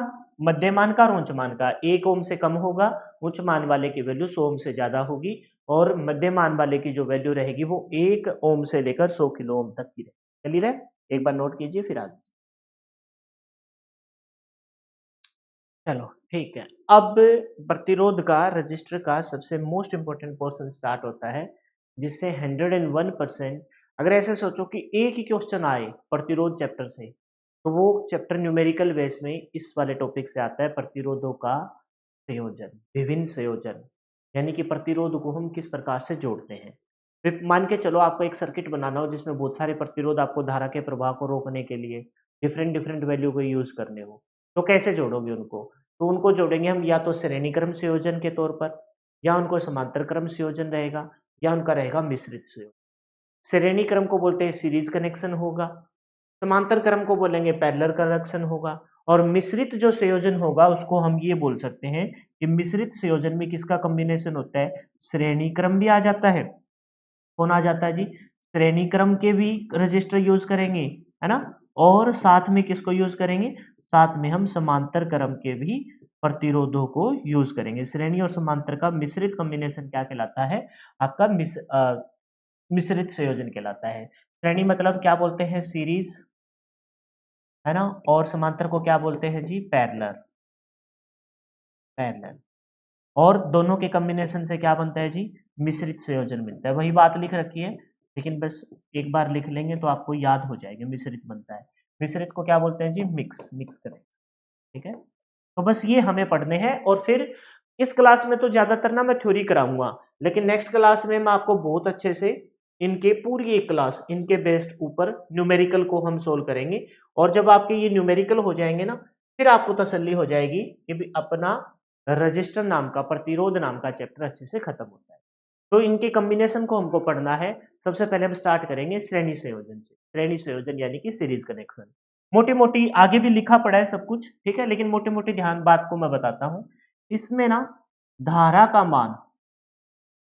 मध्य मान का और उच्च मान का 1 ओम से कम होगा, उच्च मान वाले की वैल्यू 100 ओम से ज्यादा होगी, और मध्य मान वाले की जो वैल्यू रहेगी वो 1 ओम से लेकर 100 किलो ओम तक की रहेगी। क्लियर है, एक बार नोट कीजिए फिर आगे चलो ठीक है। अब प्रतिरोध का रजिस्टर का सबसे मोस्ट इंपोर्टेंट पोर्शन स्टार्ट होता है, जिससे 101%, अगर ऐसे सोचो कि एक ही क्वेश्चन आए प्रतिरोध चैप्टर से तो वो चैप्टर न्यूमेरिकल बेस में इस वाले टॉपिक से आता है, प्रतिरोधों का संयोजन, विभिन्न संयोजन, यानी कि प्रतिरोध को हम किस प्रकार से जोड़ते हैं। फिर मान के चलो आपको एक सर्किट बनाना हो जिसमें बहुत सारे प्रतिरोध आपको धारा के प्रवाह को रोकने के लिए डिफरेंट डिफरेंट वैल्यू को यूज करने हो, तो कैसे जोड़ोगे उनको, तो उनको जोड़ेंगे हम या तो श्रेणी क्रम संयोजन के तौर पर, या उनको समांतर क्रम संयोजन रहेगा, या उनका रहेगा मिश्रित संयोजन। श्रेणी क्रम को बोलते हैं सीरीज कनेक्शन होगा, समांतर क्रम को बोलेंगे पैरेलल कनेक्शन होगा, और मिश्रित जो संयोजन होगा उसको हम ये बोल सकते हैं कि मिश्रित संयोजन में किसका कॉम्बिनेशन होता है, श्रेणी क्रम भी आ जाता है। कौन आ जाता है जी, श्रेणी क्रम के भी रजिस्टर यूज करेंगे, है ना, और साथ में किसको यूज करेंगे, साथ में हम समांतर क्रम के भी प्रतिरोधों को यूज करेंगे। श्रेणी और समांतर का मिश्रित कॉम्बिनेशन क्या कहलाता है, आपका मिश्रित संयोजन कहलाता है। श्रेणी मतलब क्या बोलते हैं, सीरीज, है ना, और समांतर को क्या बोलते हैं जी, पैरेलल, पैरेलल, और दोनों के कॉम्बिनेशन से क्या बनता है जी, मिश्रित संयोजन मिलता है। वही बात लिख रखी है लेकिन बस एक बार लिख लेंगे तो आपको याद हो जाएगा, मिश्रित बनता है। मिश्रित को क्या बोलते हैं जी, मिक्स, मिक्स करेक्ट, ठीक है। तो बस ये हमें पढ़ने हैं, और फिर इस क्लास में तो ज्यादातर ना मैं थ्योरी कराऊंगा, लेकिन नेक्स्ट क्लास में मैं आपको बहुत अच्छे से इनके पूरी एक क्लास इनके बेस्ड ऊपर न्यूमेरिकल को हम सोल्व करेंगे, और जब आपके ये न्यूमेरिकल हो जाएंगे ना फिर आपको तसल्ली हो जाएगी कि भी अपना रजिस्टर नाम का, प्रतिरोध नाम का चैप्टर अच्छे से खत्म होता है। तो इनके कॉम्बिनेशन को हमको पढ़ना है। सबसे पहले हम स्टार्ट करेंगे श्रेणी संयोजन से, श्रेणी संयोजन यानी कि सीरीज कनेक्शन। मोटी मोटी आगे भी लिखा पड़ा है सब कुछ, ठीक है, लेकिन मोटी मोटी ध्यान बात को मैं बताता हूं। इसमें ना धारा का मान,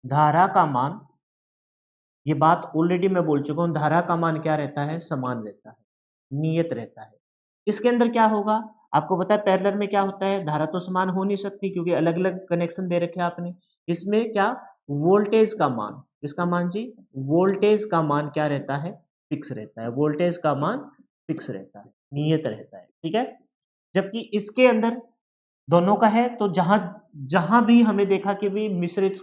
धारा का मान, ये बात ऑलरेडी मैं बोल चुका हूं, धारा का मान क्या रहता है, समान रहता है, नियत रहता है। इसके अंदर क्या होगा, आपको पता है पैरेलल में क्या होता है, धारा तो समान हो नहीं सकती क्योंकि अलग अलग कनेक्शन दे रखे हैं आपने। इसमें क्या, वोल्टेज का मान, इसका मान जी, वोल्टेज का मान क्या रहता है, फिक्स रहता है, वोल्टेज का मान फिक्स रहता है, नियत रहता है, ठीक है। जबकि इसके अंदर दोनों का है, तो जहां जहां भी हमें देखा कि भी मिश्रित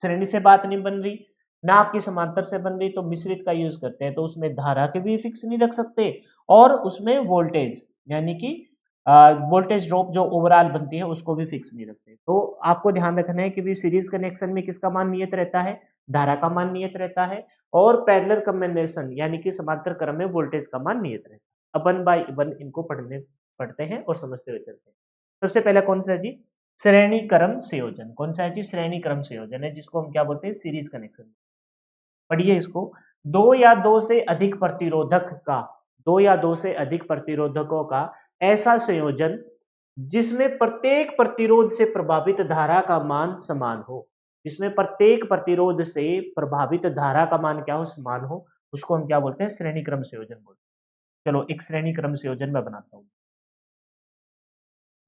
श्रेणी से बात नहीं बन रही ना आपकी समांतर से बन रही, तो मिश्रित का यूज करते हैं, तो उसमें धारा के भी फिक्स नहीं रख सकते, और उसमें वोल्टेज यानी कि वोल्टेज ड्रॉप जो ओवरऑल बनती है उसको भी फिक्स नहीं रखते। तो आपको ध्यान रखना है कि भी सीरीज कनेक्शन में किसका मान नियत रहता है, धारा का मान नियत रहता है, और पैरेलल कॉम्बिनेशन यानी कि समांतर क्रम में वोल्टेज का मान नियत रहता है। अब वन बाय वन इनको पढ़ते हैं और समझते हुए चलते हैं। सबसे पहला कौन सा है जी, श्रेणी क्रम संयोजन। कौन सा है जी, श्रेणी क्रम संयोजन है, जिसको हम क्या बोलते हैं, सीरीज कनेक्शन। पढ़िए इसको, दो या दो से अधिक प्रतिरोधक का, दो या दो से अधिक प्रतिरोधकों का ऐसा संयोजन जिसमें प्रत्येक प्रतिरोध से प्रभावित धारा का मान समान हो, जिसमें प्रत्येक प्रतिरोध से प्रभावित धारा का मान क्या हो, समान हो, उसको हम क्या बोलते हैं, श्रेणी क्रम संयोजन बोलते हैं। चलो एक श्रेणी क्रम संयोजन मैं बनाता हूं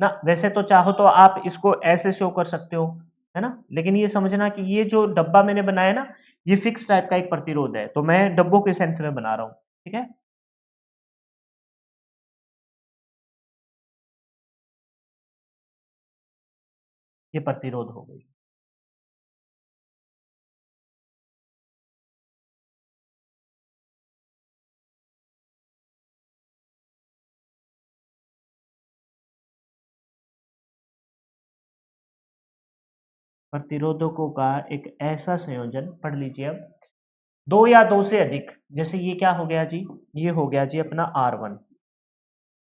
ना। वैसे तो चाहो तो आप इसको ऐसे शो कर सकते हो, है ना, लेकिन ये समझना कि ये जो डब्बा मैंने बनाया ना, ये फिक्स टाइप का एक प्रतिरोध है, तो मैं डब्बों के सेंस में बना रहा हूं, ठीक है। ये प्रतिरोध हो गई। प्रतिरोधकों का एक ऐसा संयोजन, पढ़ लीजिए अब, दो या दो से अधिक, जैसे ये क्या हो गया जी, ये हो गया जी अपना R1,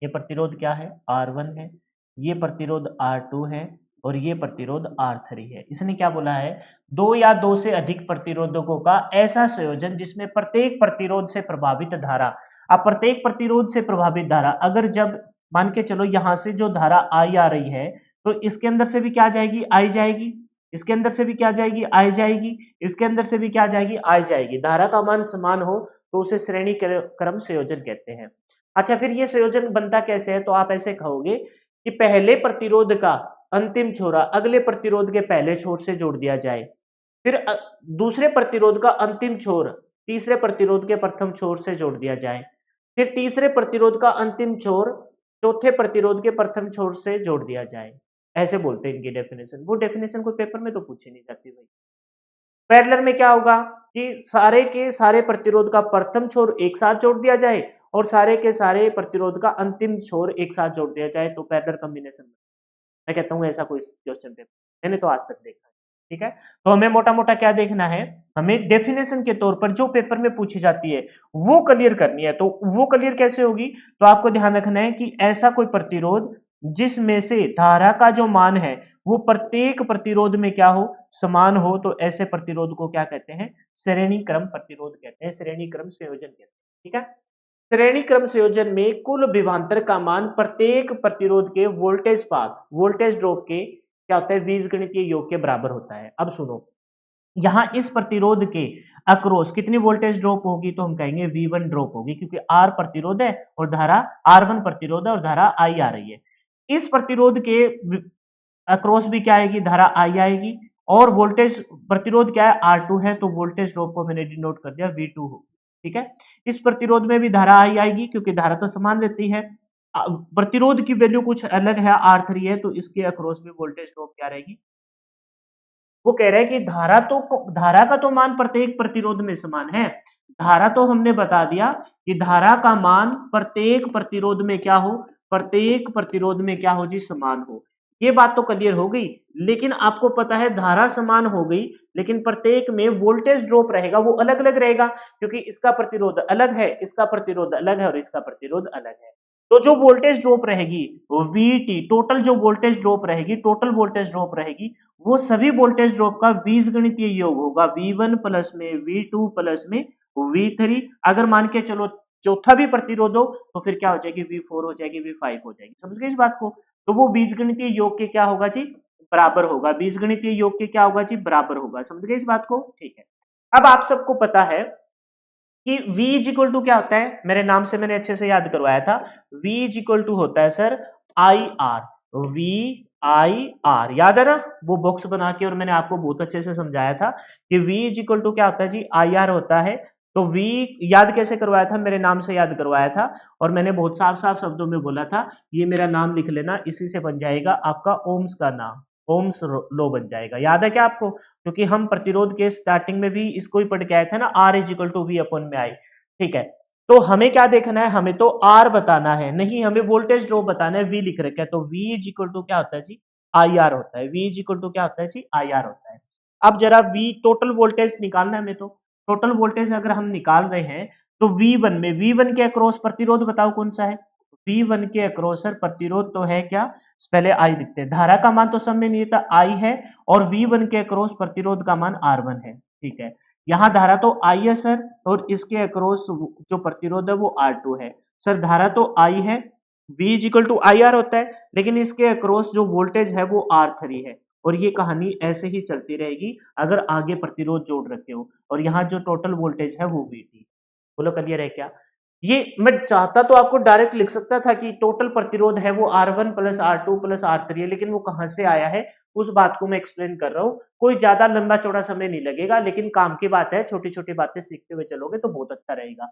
ये प्रतिरोध क्या है, R1 है, ये प्रतिरोध R2 है, और ये प्रतिरोध R3 है। इसने क्या बोला है, दो या दो से अधिक प्रतिरोधकों का ऐसा संयोजन जिसमें प्रत्येक प्रतिरोध से प्रभावित धारा, अब प्रत्येक प्रतिरोध से प्रभावित धारा, अगर जब मान के चलो यहां से जो धारा आई आ रही है, तो इसके अंदर से भी क्या जाएगी, आई जाएगी, इसके अंदर से भी क्या जाएगी, आई जाएगी, इसके अंदर से भी क्या जाएगी, आई जाएगी, धारा का मान समान हो तो उसे श्रेणी क्रम संयोजन कहते हैं। अच्छा, फिर ये संयोजन बनता कैसे है, तो आप ऐसे कहोगे कि पहले प्रतिरोध का अंतिम छोरा अगले प्रतिरोध के पहले छोर से जोड़ दिया जाए, फिर दूसरे प्रतिरोध का अंतिम छोर तीसरे प्रतिरोध के प्रथम छोर से जोड़ दिया जाए, फिर तीसरे प्रतिरोध का अंतिम छोर चौथे प्रतिरोध के प्रथम छोर से जोड़ दिया जाए। ऐसे बोलते हैं इनकी डेफिनेशन। वो डेफिनेशन कोई पेपर में तो पूछी नहीं जाती भाई। पैरेलल में क्या होगा कि सारे के सारे प्रतिरोध का प्रथम छोर एक साथ जोड़ दिया जाए और सारे के सारे प्रतिरोध का अंतिम छोर एक साथ जोड़ दिया जाए, तो पैरेलल कॉम्बिनेशन। मैं कहता हूं ऐसा कोई क्वेश्चन पेपर मैंने तो आज तक देखा है। ठीक है, तो हमें मोटा मोटा क्या देखना है, हमें डेफिनेशन के तौर पर जो पेपर में पूछी जाती है वो क्लियर करनी है। तो वो क्लियर कैसे होगी, तो आपको ध्यान रखना है कि ऐसा कोई प्रतिरोध जिसमें से धारा का जो मान है वो प्रत्येक प्रतिरोध में क्या हो, समान हो, तो ऐसे प्रतिरोध को क्या कहते हैं, श्रेणी क्रम प्रतिरोध कहते हैं, श्रेणी क्रम संयोजन कहते हैं। ठीक है, श्रेणी क्रम संयोजन में कुल विभवांतर का मान प्रत्येक प्रतिरोध के वोल्टेज पात, वोल्टेज ड्रॉप के क्या होता है, बीजगणितीय योग के बराबर होता है। अब सुनो, यहां इस प्रतिरोध के अक्रॉस कितनी वोल्टेज ड्रॉप होगी, तो हम कहेंगे V1 ड्रॉप होगी, क्योंकि R प्रतिरोध है और धारा R1 प्रतिरोध है और धारा I आ रही है। इस प्रतिरोध के अक्रॉस भी क्या आएगी, धारा I आएगी, और वोल्टेज प्रतिरोध क्या है, R2 है, तो वोल्टेज ड्रॉप को मैंने डिनोट कर दिया V2 हो। ठीक है, इस प्रतिरोध में भी धारा I आएगी क्योंकि धारा तो समान रहती है। प्रतिरोध की वैल्यू कुछ अलग है, R3 है, तो इसके अक्रॉस में वोल्टेज ड्रॉप क्या रहेगी। वो कह रहा है कि धारा का तो मान प्रत्येक प्रतिरोध में समान है। धारा तो हमने बता दिया कि धारा का मान प्रत्येक प्रतिरोध में क्या हो, प्रत्येक प्रतिरोध में क्या हो जी, समान हो। ये बात तो क्लियर हो गई, लेकिन आपको पता है धारा समान हो गई, लेकिन प्रत्येक में वोल्टेज ड्रॉप रहेगा, वो अलग अलग रहेगा, क्योंकि इसका प्रतिरोध अलग है, इसका प्रतिरोध अलग है और इसका प्रतिरोध अलग है। तो जो वोल्टेज ड्रॉप रहेगी वीटी, टोटल जो वोल्टेज ड्रॉप रहेगी, टोटल वोल्टेज ड्रॉप रहेगी, वो सभी वोल्टेज ड्रॉप का बीजगणितीय योग होगा, V1 प्लस में V2 प्लस में V3। अगर मान के चलो चौथा भी प्रतिरोध हो तो फिर क्या हो जाएगी, V4 हो जाएगी, V5 हो जाएगी। समझ गए इस बात को, तो वो बीजगणितीय योग के क्या होगा जी, बराबर होगा, बीजगणितीय योग के क्या होगा जी, बराबर होगा। समझ गए इस बात को, ठीक है। अब आप सबको पता है कि V इज इक्वल टू क्या होता है, मेरे नाम से मैंने अच्छे से याद करवाया था। V इज इक्वल टू होता है सर IR, V IR, याद है ना, वो बॉक्स बना के और मैंने आपको बहुत अच्छे से समझाया था कि V इज इक्वल टू क्या होता है जी, IR होता है। तो V याद कैसे करवाया था, मेरे नाम से याद करवाया था, और मैंने बहुत साफ साफ शब्दों में बोला था, ये मेरा नाम लिख लेना, इसी से बन जाएगा आपका ओम्स का नाम, ओम्स लो बन जाएगा। याद है क्या आपको, क्योंकि हम प्रतिरोध के स्टार्टिंग में भी इसको ही पढ़ के आए थे ना, R is equal to V upon में आई। ठीक है, तो हमें क्या देखना है, हमें तो R बताना है, नहीं हमें वोल्टेज ड्रॉप बताना है, V लिख रखा है, तो V इज इक्वल टू क्या होता है जी, IR होता है। V इज इक्वल टू क्या होता है जी, IR होता है। अब जरा V टोटल वोल्टेज निकालना है हमें, तो टोटल वोल्टेज अगर हम निकाल रहे हैं तो V1 में, V1 के अक्रॉस प्रतिरोध बताओ कौन सा है, V1 के अक्रॉस प्रतिरोध तो है क्या, पहले I लिखते हैं, धारा का मान तो सब में नहीं था, I है, और V1 के अक्रॉस प्रतिरोध का मान R1 है। ठीक है, यहाँ धारा तो आई है सर, और इसके अक्रॉस जो प्रतिरोध है वो R2 है। सर धारा तो आई है, V is equal to I R होता है, लेकिन इसके अक्रॉस जो वोल्टेज है वो R3 है। और ये कहानी ऐसे ही चलती रहेगी अगर आगे प्रतिरोध जोड़ रखे हो, और यहाँ जो टोटल वोल्टेज है वो VT। बोलो क्लियर है क्या? ये मैं चाहता तो आपको डायरेक्ट लिख सकता था कि टोटल प्रतिरोध है वो R1 plus R2 plus R3 है, लेकिन वो कहां से आया है उस बात को मैं एक्सप्लेन कर रहा हूँ। कोई ज्यादा लंबा चौड़ा समय नहीं लगेगा, लेकिन काम की बात है, छोटी छोटी बातें सीखते हुए चलोगे तो बहुत अच्छा रहेगा।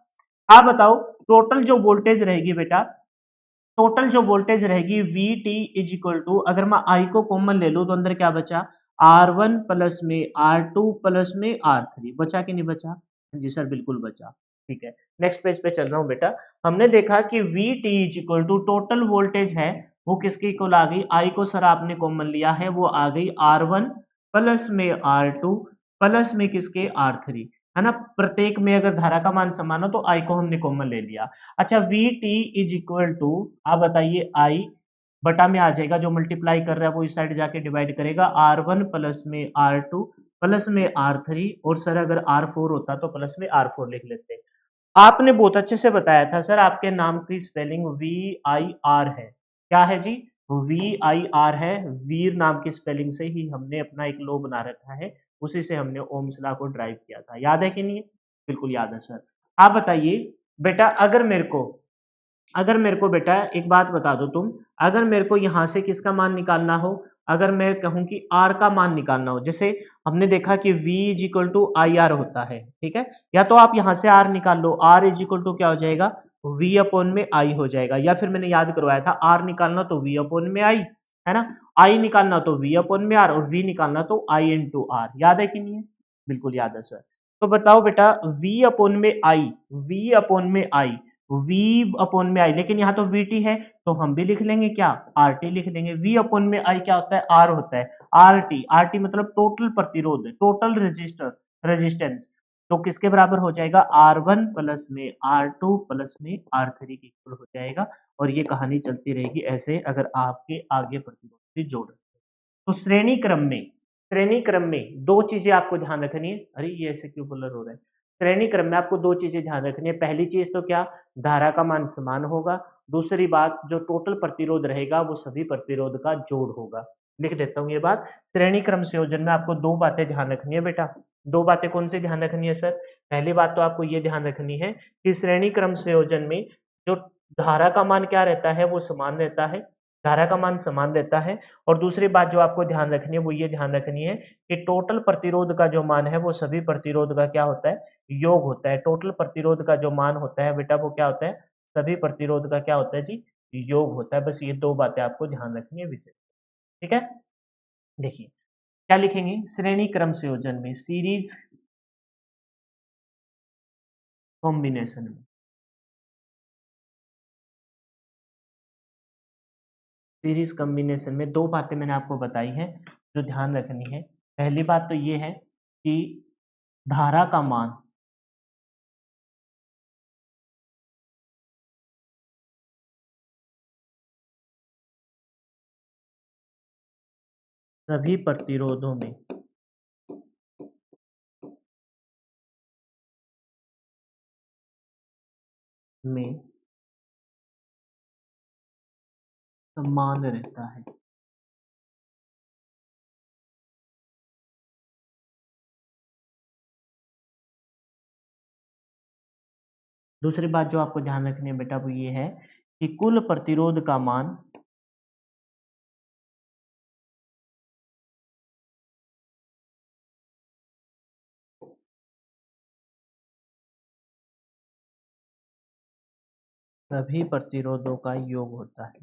आप बताओ, टोटल जो वोल्टेज रहेगी बेटा, टोटल जो वोल्टेज रहेगी V T is equal to, अगर मैं आई को कॉमन ले लूं तो अंदर क्या बचा, R1 प्लस में R2 प्लस में R3, बचा कि नहीं बचा? जी सर बिल्कुल बचा। ठीक है, नेक्स्ट पेज पे चल रहा हूं बेटा। हमने देखा कि V T is equal to total voltage है वो किसकी इक्वल आ गई, आई को सर आपने कॉमन लिया है, वो आ गई R1 प्लस में R2 प्लस में किसके R3, है ना। प्रत्येक में अगर धारा का मान समान हो तो आई को हमने कॉमन ले लिया। अच्छा, V T is equal to, आप बताइए, आई बटा में आ जाएगा, जो मल्टीप्लाई कर रहा है वो इस साइड जाके डिवाइड करेगा, R1 प्लस में R2 प्लस में R3, और सर अगर R4 होता तो प्लस में R4 लिख लेते। आपने बहुत अच्छे से बताया था सर, आपके नाम की स्पेलिंग VIR है। क्या है जी? VIR है। वीर नाम की स्पेलिंग से ही हमने अपना एक लो बना रखा है, उसी से हमने ओम्स लॉ को ड्राइव किया था। याद है कि नहीं? बिल्कुल याद है सर। आप बताइए बेटा, अगर मेरे को बेटा एक बात बता दो तुम, अगर मेरे को यहां से किसका मान निकालना हो, अगर मैं कहूं कि R का मान निकालना हो, जैसे हमने देखा कि V is equal to I R होता है, ठीक है, या तो आप यहां से R निकाल लो, R इज इक्वल टू क्या हो जाएगा, V अपॉन में I हो जाएगा, या फिर मैंने याद करवाया था R निकालना तो V अपॉन में I, है ना, I निकालना तो V अपॉन में R, और V निकालना तो I इंटू R। याद है कि नहीं है? बिल्कुल याद है सर। तो बताओ बेटा, V अपॉन में I, V अपॉन में I, V अपॉन में आई, लेकिन यहाँ तो VT है तो हम भी लिख लेंगे क्या, RT लिख लेंगे। V अपॉन में आई क्या होता है, R होता है। RT मतलब टोटल प्रतिरोध, टोटल रेजिस्टेंस, तो किसके बराबर हो जाएगा, R1 प्लस में R2 प्लस में R3 के इक्वल हो जाएगा। और ये कहानी चलती रहेगी ऐसे अगर आपके आगे प्रतिरोध भी जोड़ रहे हैं। तो श्रेणी क्रम में दो चीजें आपको ध्यान रखनी है। अरे ये ऐसे क्यों ब्लर हो रहा है? श्रेणी क्रम में आपको दो चीजें ध्यान रखनी है। पहली चीज तो क्या, धारा का मान समान होगा। दूसरी बात, जो टोटल प्रतिरोध रहेगा वो सभी प्रतिरोध का जोड़ होगा। लिख देता हूं ये बात। श्रेणी क्रम संयोजन में आपको दो बातें ध्यान रखनी है बेटा। दो बातें कौन सी ध्यान रखनी है सर? पहली बात तो आपको ये ध्यान रखनी है कि श्रेणी क्रम संयोजन में जो धारा का मान क्या रहता है, वो समान रहता है, धारा का मान समान रहता है। और दूसरी बात जो आपको ध्यान रखनी है वो ये ध्यान रखनी है कि टोटल प्रतिरोध का जो मान है वो सभी प्रतिरोध का क्या होता है, योग होता है। टोटल प्रतिरोध का जो मान होता है बेटा वो क्या होता है, सभी प्रतिरोध का क्या होता है जी, योग होता है। बस ये दो बातें आपको ध्यान रखनी है विषय। ठीक है, देखिए क्या लिखेंगे, श्रेणी क्रम संयोजन में, सीरीज कॉम्बिनेशन में, सीरीज कॉम्बिनेशन में दो बातें मैंने आपको बताई हैं जो ध्यान रखनी है। पहली बात तो ये है कि धारा का मान सभी प्रतिरोधों में समान रहता है। दूसरी बात जो आपको ध्यान रखनी है बेटा वो ये है कि कुल प्रतिरोध का मान सभी प्रतिरोधों का योग होता है।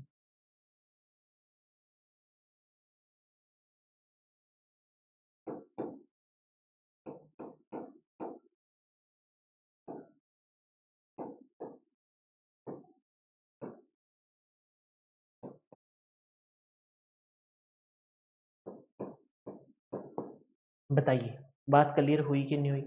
बताइए, बात क्लियर हुई कि नहीं हुई?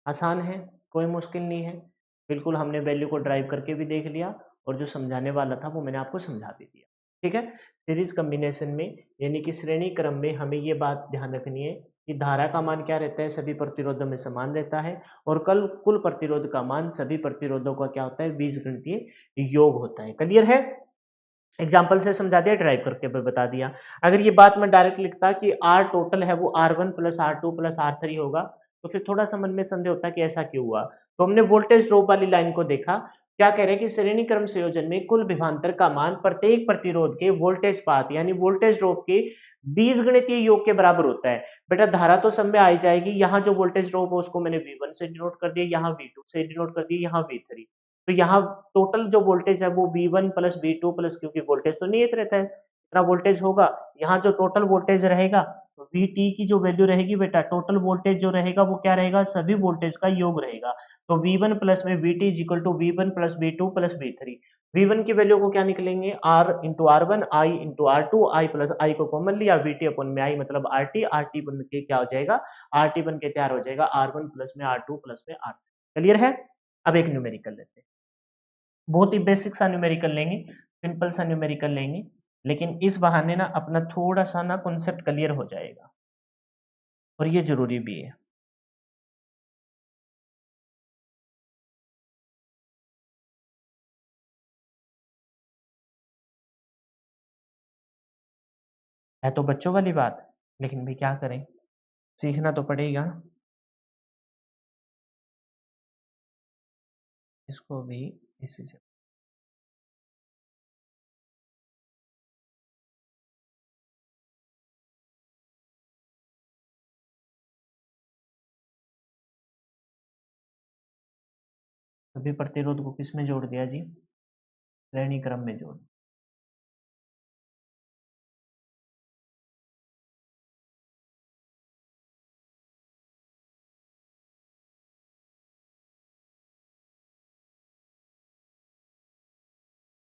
आसान है, कोई मुश्किल नहीं है। बिल्कुल हमने वैल्यू को ड्राइव करके भी देख लिया, और जो समझाने वाला था वो मैंने आपको समझा भी दिया। ठीक है, सीरीज कॉम्बिनेशन में यानी कि श्रेणी क्रम में हमें ये बात ध्यान रखनी है कि धारा का मान क्या रहता है, सभी प्रतिरोधों में समान रहता है, और कल कुल प्रतिरोध का मान सभी प्रतिरोधों का क्या होता है, बीजगणितीय योग होता है। क्लियर है? एग्जाम्पल से समझा दिया, ड्राइव करके भी बता दिया। अगर ये बात मैं डायरेक्ट लिखता कि आर टोटल है वो R1 plus R2 plus R3 होगा, तो फिर थोड़ा सा मन में संदेह होता कि ऐसा क्यों हुआ। तो हमने वोल्टेज ड्रॉप वाली लाइन को देखा, क्या कह रहे हैं कि श्रेणी क्रम संयोजन में कुल विभवांतर का मान प्रत्येक प्रतिरोध के वोल्टेज पात यानी वोल्टेज ड्रॉप के बीजगणितीय योग के बराबर होता है। बेटा धारा तो सब में आ ही जाएगी, यहाँ जो वोल्टेज ड्रॉप है उसको मैंने V1 से डिनोट कर दिया, यहाँ V2 से डिनोट कर दिया, यहाँ V3। तो यहाँ टोटल जो वोल्टेज है वो V1 प्लस V2 प्लस, क्योंकि वोल्टेज तो नियत रहता है इतना वोल्टेज होगा, यहाँ जो टोटल वोल्टेज रहेगा VT की जो वैल्यू रहेगी बेटा, टोटल वोल्टेज जो रहेगा वो क्या रहेगा, सभी वोल्टेज का योग रहेगा। तो V1 प्लस में VT is equal to V1 plus V2 plus V3। V1 की वैल्यू को क्या निकलेंगे, R into R1, I into R2, I plus I को कॉमन लिया, VT अपन में I मतलब RT बन के क्या हो जाएगा, RT बन के तैयार हो जाएगा R1 प्लस में R2 प्लस में R3। क्लियर है? अब एक न्यूमेरिकल लेते हैं, बहुत ही बेसिक सा न्यूमेरिकल लेंगे, सिंपल सा न्यूमेरिकल लेंगे, लेकिन इस बहाने ना अपना थोड़ा सा ना कॉन्सेप्ट क्लियर हो जाएगा, और ये जरूरी भी है तो बच्चों वाली बात, लेकिन भाई क्या करें, सीखना तो पड़ेगा। इसको भी इसी से सभी प्रतिरोध को किस में जोड़ दिया जी, श्रेणी क्रम में जोड़।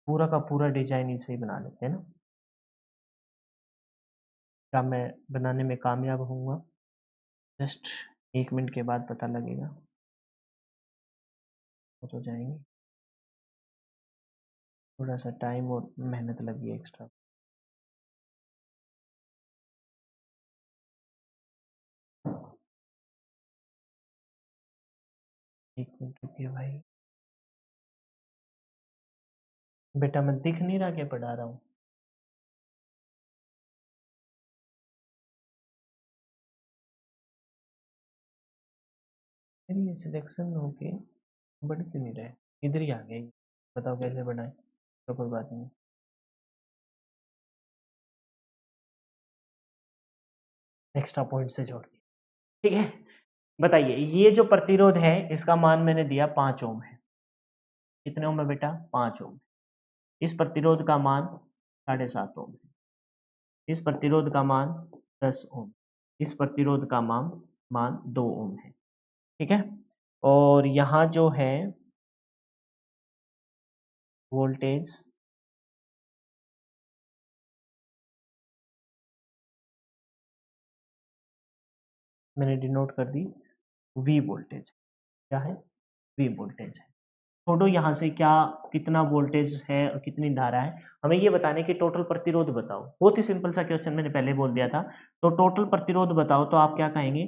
पूरा का पूरा डिजाइन इसे ही बना लेते हैं ना, क्या मैं बनाने में कामयाब होऊंगा, जस्ट 1 मिनट के बाद पता लगेगा, हो तो जाएंगे, थोड़ा सा टाइम और मेहनत लगी एक्स्ट्रा। एक मिनट रुकिए भाई, बेटा मैं दिख नहीं रहा क्या पढ़ा रहा हूँ, फिर ये सिलेक्शन होके बढ़ क्यों नहीं रहे, इधर ही आ गए, बताओ कैसे बढ़ाएं, तो कोई बात नहीं, एक्स्ट्रा पॉइंट से जोड़ दिया, ठीक है। बताइए ये जो प्रतिरोध है इसका मान मैंने दिया 5 ओम है, कितने ओम है बेटा, 5 ओम। इस प्रतिरोध का मान 7.5 ओम है, इस प्रतिरोध का मान 10 ओम, इस प्रतिरोध का मान मान 2 ओम है, ठीक है। और यहाँ जो है वोल्टेज मैंने डिनोट कर दी V वोल्टेज, क्या है, V वोल्टेज है। छोड़ो यहाँ से क्या कितना वोल्टेज है और कितनी धारा है, हमें ये बताने कि टोटल प्रतिरोध बताओ। बहुत ही सिंपल सा क्वेश्चन मैंने पहले बोल दिया था। तो टोटल प्रतिरोध बताओ, तो आप क्या कहेंगे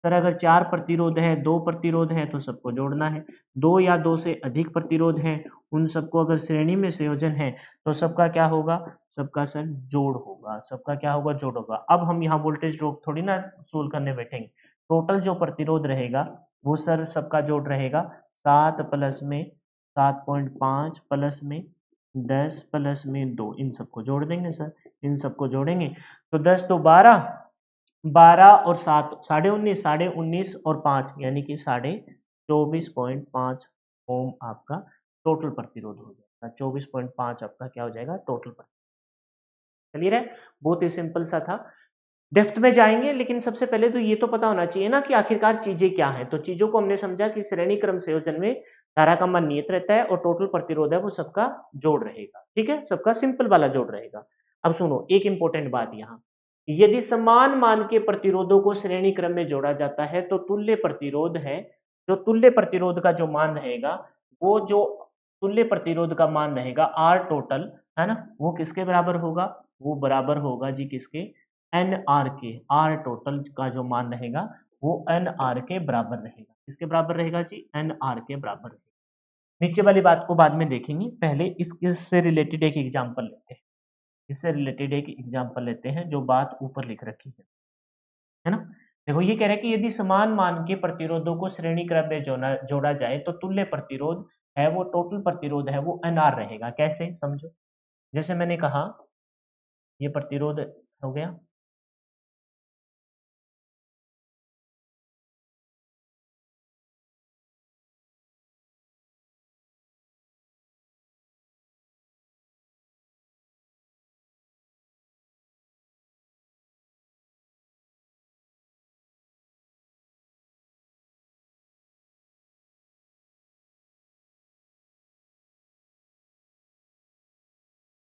सर, अगर 4 प्रतिरोध है, 2 प्रतिरोध है तो सबको जोड़ना है, 2 या 2 से अधिक प्रतिरोध है उन सबको अगर श्रेणी में संयोजन है तो सबका क्या होगा, सबका सर जोड़ होगा, सबका क्या होगा, जोड़ होगा। अब हम यहाँ वोल्टेज ड्रॉप थोड़ी ना सोल्व करने बैठेंगे, टोटल जो प्रतिरोध रहेगा वो सर सबका जोड़ रहेगा, 7 प्लस में 7.5 प्लस में 10 प्लस में 2, इन सबको जोड़ देंगे सर, इन सबको जोड़ेंगे तो 10 तो 12, 12 और 7 19.5, 19.5 और 5 यानी कि 24.5 ओम आपका टोटल प्रतिरोध हो जाएगा, 24.5 आपका क्या हो जाएगा, टोटल प्रतिरोध। क्लियर है? बहुत ही सिंपल सा था, डेप्थ में जाएंगे, लेकिन सबसे पहले तो ये तो पता होना चाहिए ना कि आखिरकार चीजें क्या हैं। तो चीजों को हमने समझा कि श्रेणी क्रम संयोजन में धारा का मान नियत रहता है और टोटल प्रतिरोध है वो सबका जोड़ रहेगा, ठीक है, सबका सिंपल वाला जोड़ रहेगा। अब सुनो एक इंपॉर्टेंट बात यहाँ, यदि समान मान के प्रतिरोधों को श्रेणी क्रम में जोड़ा जाता है तो तुल्य प्रतिरोध है, जो तुल्य प्रतिरोध का जो मान रहेगा, वो जो तुल्य प्रतिरोध का मान रहेगा आर टोटल, है ना, वो किसके बराबर होगा, वो बराबर होगा जी किसके, एन आर के, आर टोटल का जो मान रहेगा वो एन आर के बराबर रहेगा। किसके बराबर रहेगा जी? एन आर के बराबर रहेगा। नीचे वाली बात को बाद में देखेंगे, पहले इससे रिलेटेड एक एग्जांपल लेते हैं। इससे रिलेटेड एक एग्जांपल लेते हैं जो बात ऊपर लिख रखी है ना? देखो ये कह रहा है कि यदि समान मान के प्रतिरोधों को श्रेणी क्रम में जोड़ा जाए तो तुल्य प्रतिरोध है वो टोटल प्रतिरोध है वो एनआर रहेगा। कैसे? समझो। जैसे मैंने कहा ये प्रतिरोध हो गया,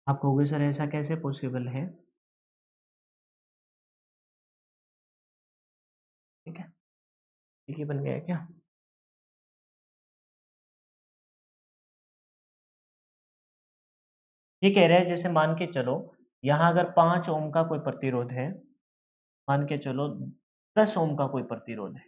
आप कहोगे सर ऐसा कैसे पॉसिबल है? ठीक है, ठीक ही बन गया है क्या? ये कह रहा है जैसे मान के चलो यहाँ अगर 5 ओम का कोई प्रतिरोध है, मान के चलो 10 ओम का कोई प्रतिरोध है।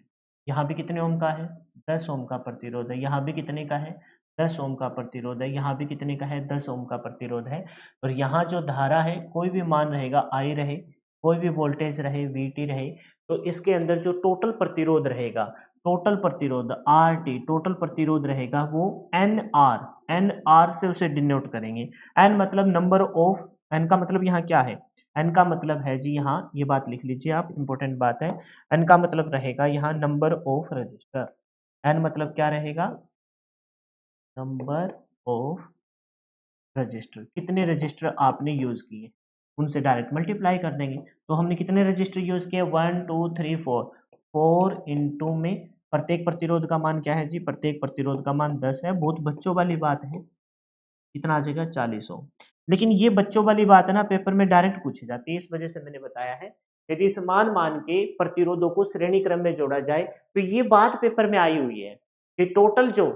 यहाँ भी कितने ओम का है? 10 ओम का प्रतिरोध है। यहाँ भी कितने का है? 10 ओम का प्रतिरोध है। यहाँ भी कितने का है? 10 ओम का प्रतिरोध है। और यहाँ जो धारा है कोई भी मान रहेगा, आई रहे, कोई भी वोल्टेज रहे, वीटी रहे, तो इसके अंदर जो टोटल प्रतिरोध रहेगा, टोटल प्रतिरोध आर टी, टोटल प्रतिरोध रहेगा वो एन आर, एन आर से उसे डिनोट करेंगे। एन मतलब नंबर ऑफ, एन का मतलब यहाँ क्या है? एन का मतलब है जी, यहाँ ये बात लिख लीजिए आप, इंपॉर्टेंट बात है। एन का मतलब रहेगा यहाँ नंबर ऑफ रजिस्टर। एन मतलब क्या रहेगा? Number of register. कितने रजिस्टर आपने यूज किए उनसे डायरेक्ट मल्टीप्लाई कर देंगे। तो हमने कितने रजिस्टर यूज किए? 1 2 3 4, 4 इंटू में प्रत्येक प्रतिरोध का मान क्या है जी? प्रत्येक प्रतिरोध का मान 10 है। बहुत बच्चों वाली बात है। कितना आ जाएगा? 40 ओम। लेकिन ये बच्चों वाली बात है ना, पेपर में डायरेक्ट पूछी जाती है, इस वजह से मैंने बताया है। यदि समान मान के प्रतिरोधों को श्रेणी क्रम में जोड़ा जाए तो ये बात पेपर में आई हुई है कि टोटल जो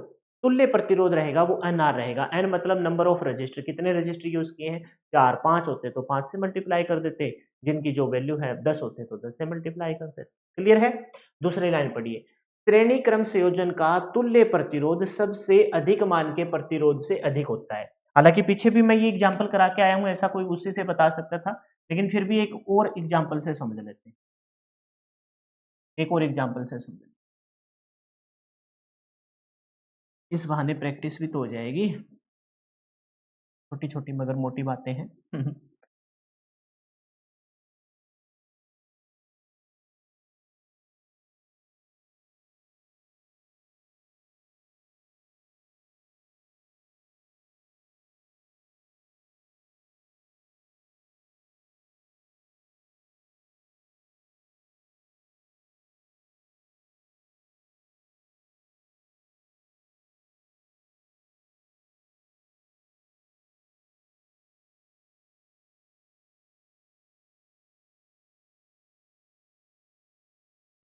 तुल्य प्रतिरोध रहेगा वो एन आर रहेगा। एन मतलब नंबर ऑफ रजिस्टर। कितने रजिस्टर यूज किए हैं? 4। 5 होते तो 5 से मल्टीप्लाई कर देते, जिनकी जो वैल्यू है 10 होते तो 10 से मल्टीप्लाई कर देते। क्लियर है? दूसरी लाइन पढ़िए। श्रेणी क्रम संयोजन का तुल्य प्रतिरोध सबसे अधिक मान के प्रतिरोध से अधिक होता है। हालांकि पीछे भी मैं ये एग्जांपल करा के आया हूं, ऐसा कोई उसी से बता सकता था, लेकिन फिर भी एक और एग्जांपल से समझ लेते हैं। एक और एग्जांपल से समझ लेते हैं। इस बहाने प्रैक्टिस भी तो हो जाएगी। छोटी छोटी मगर मोटी बातें हैं।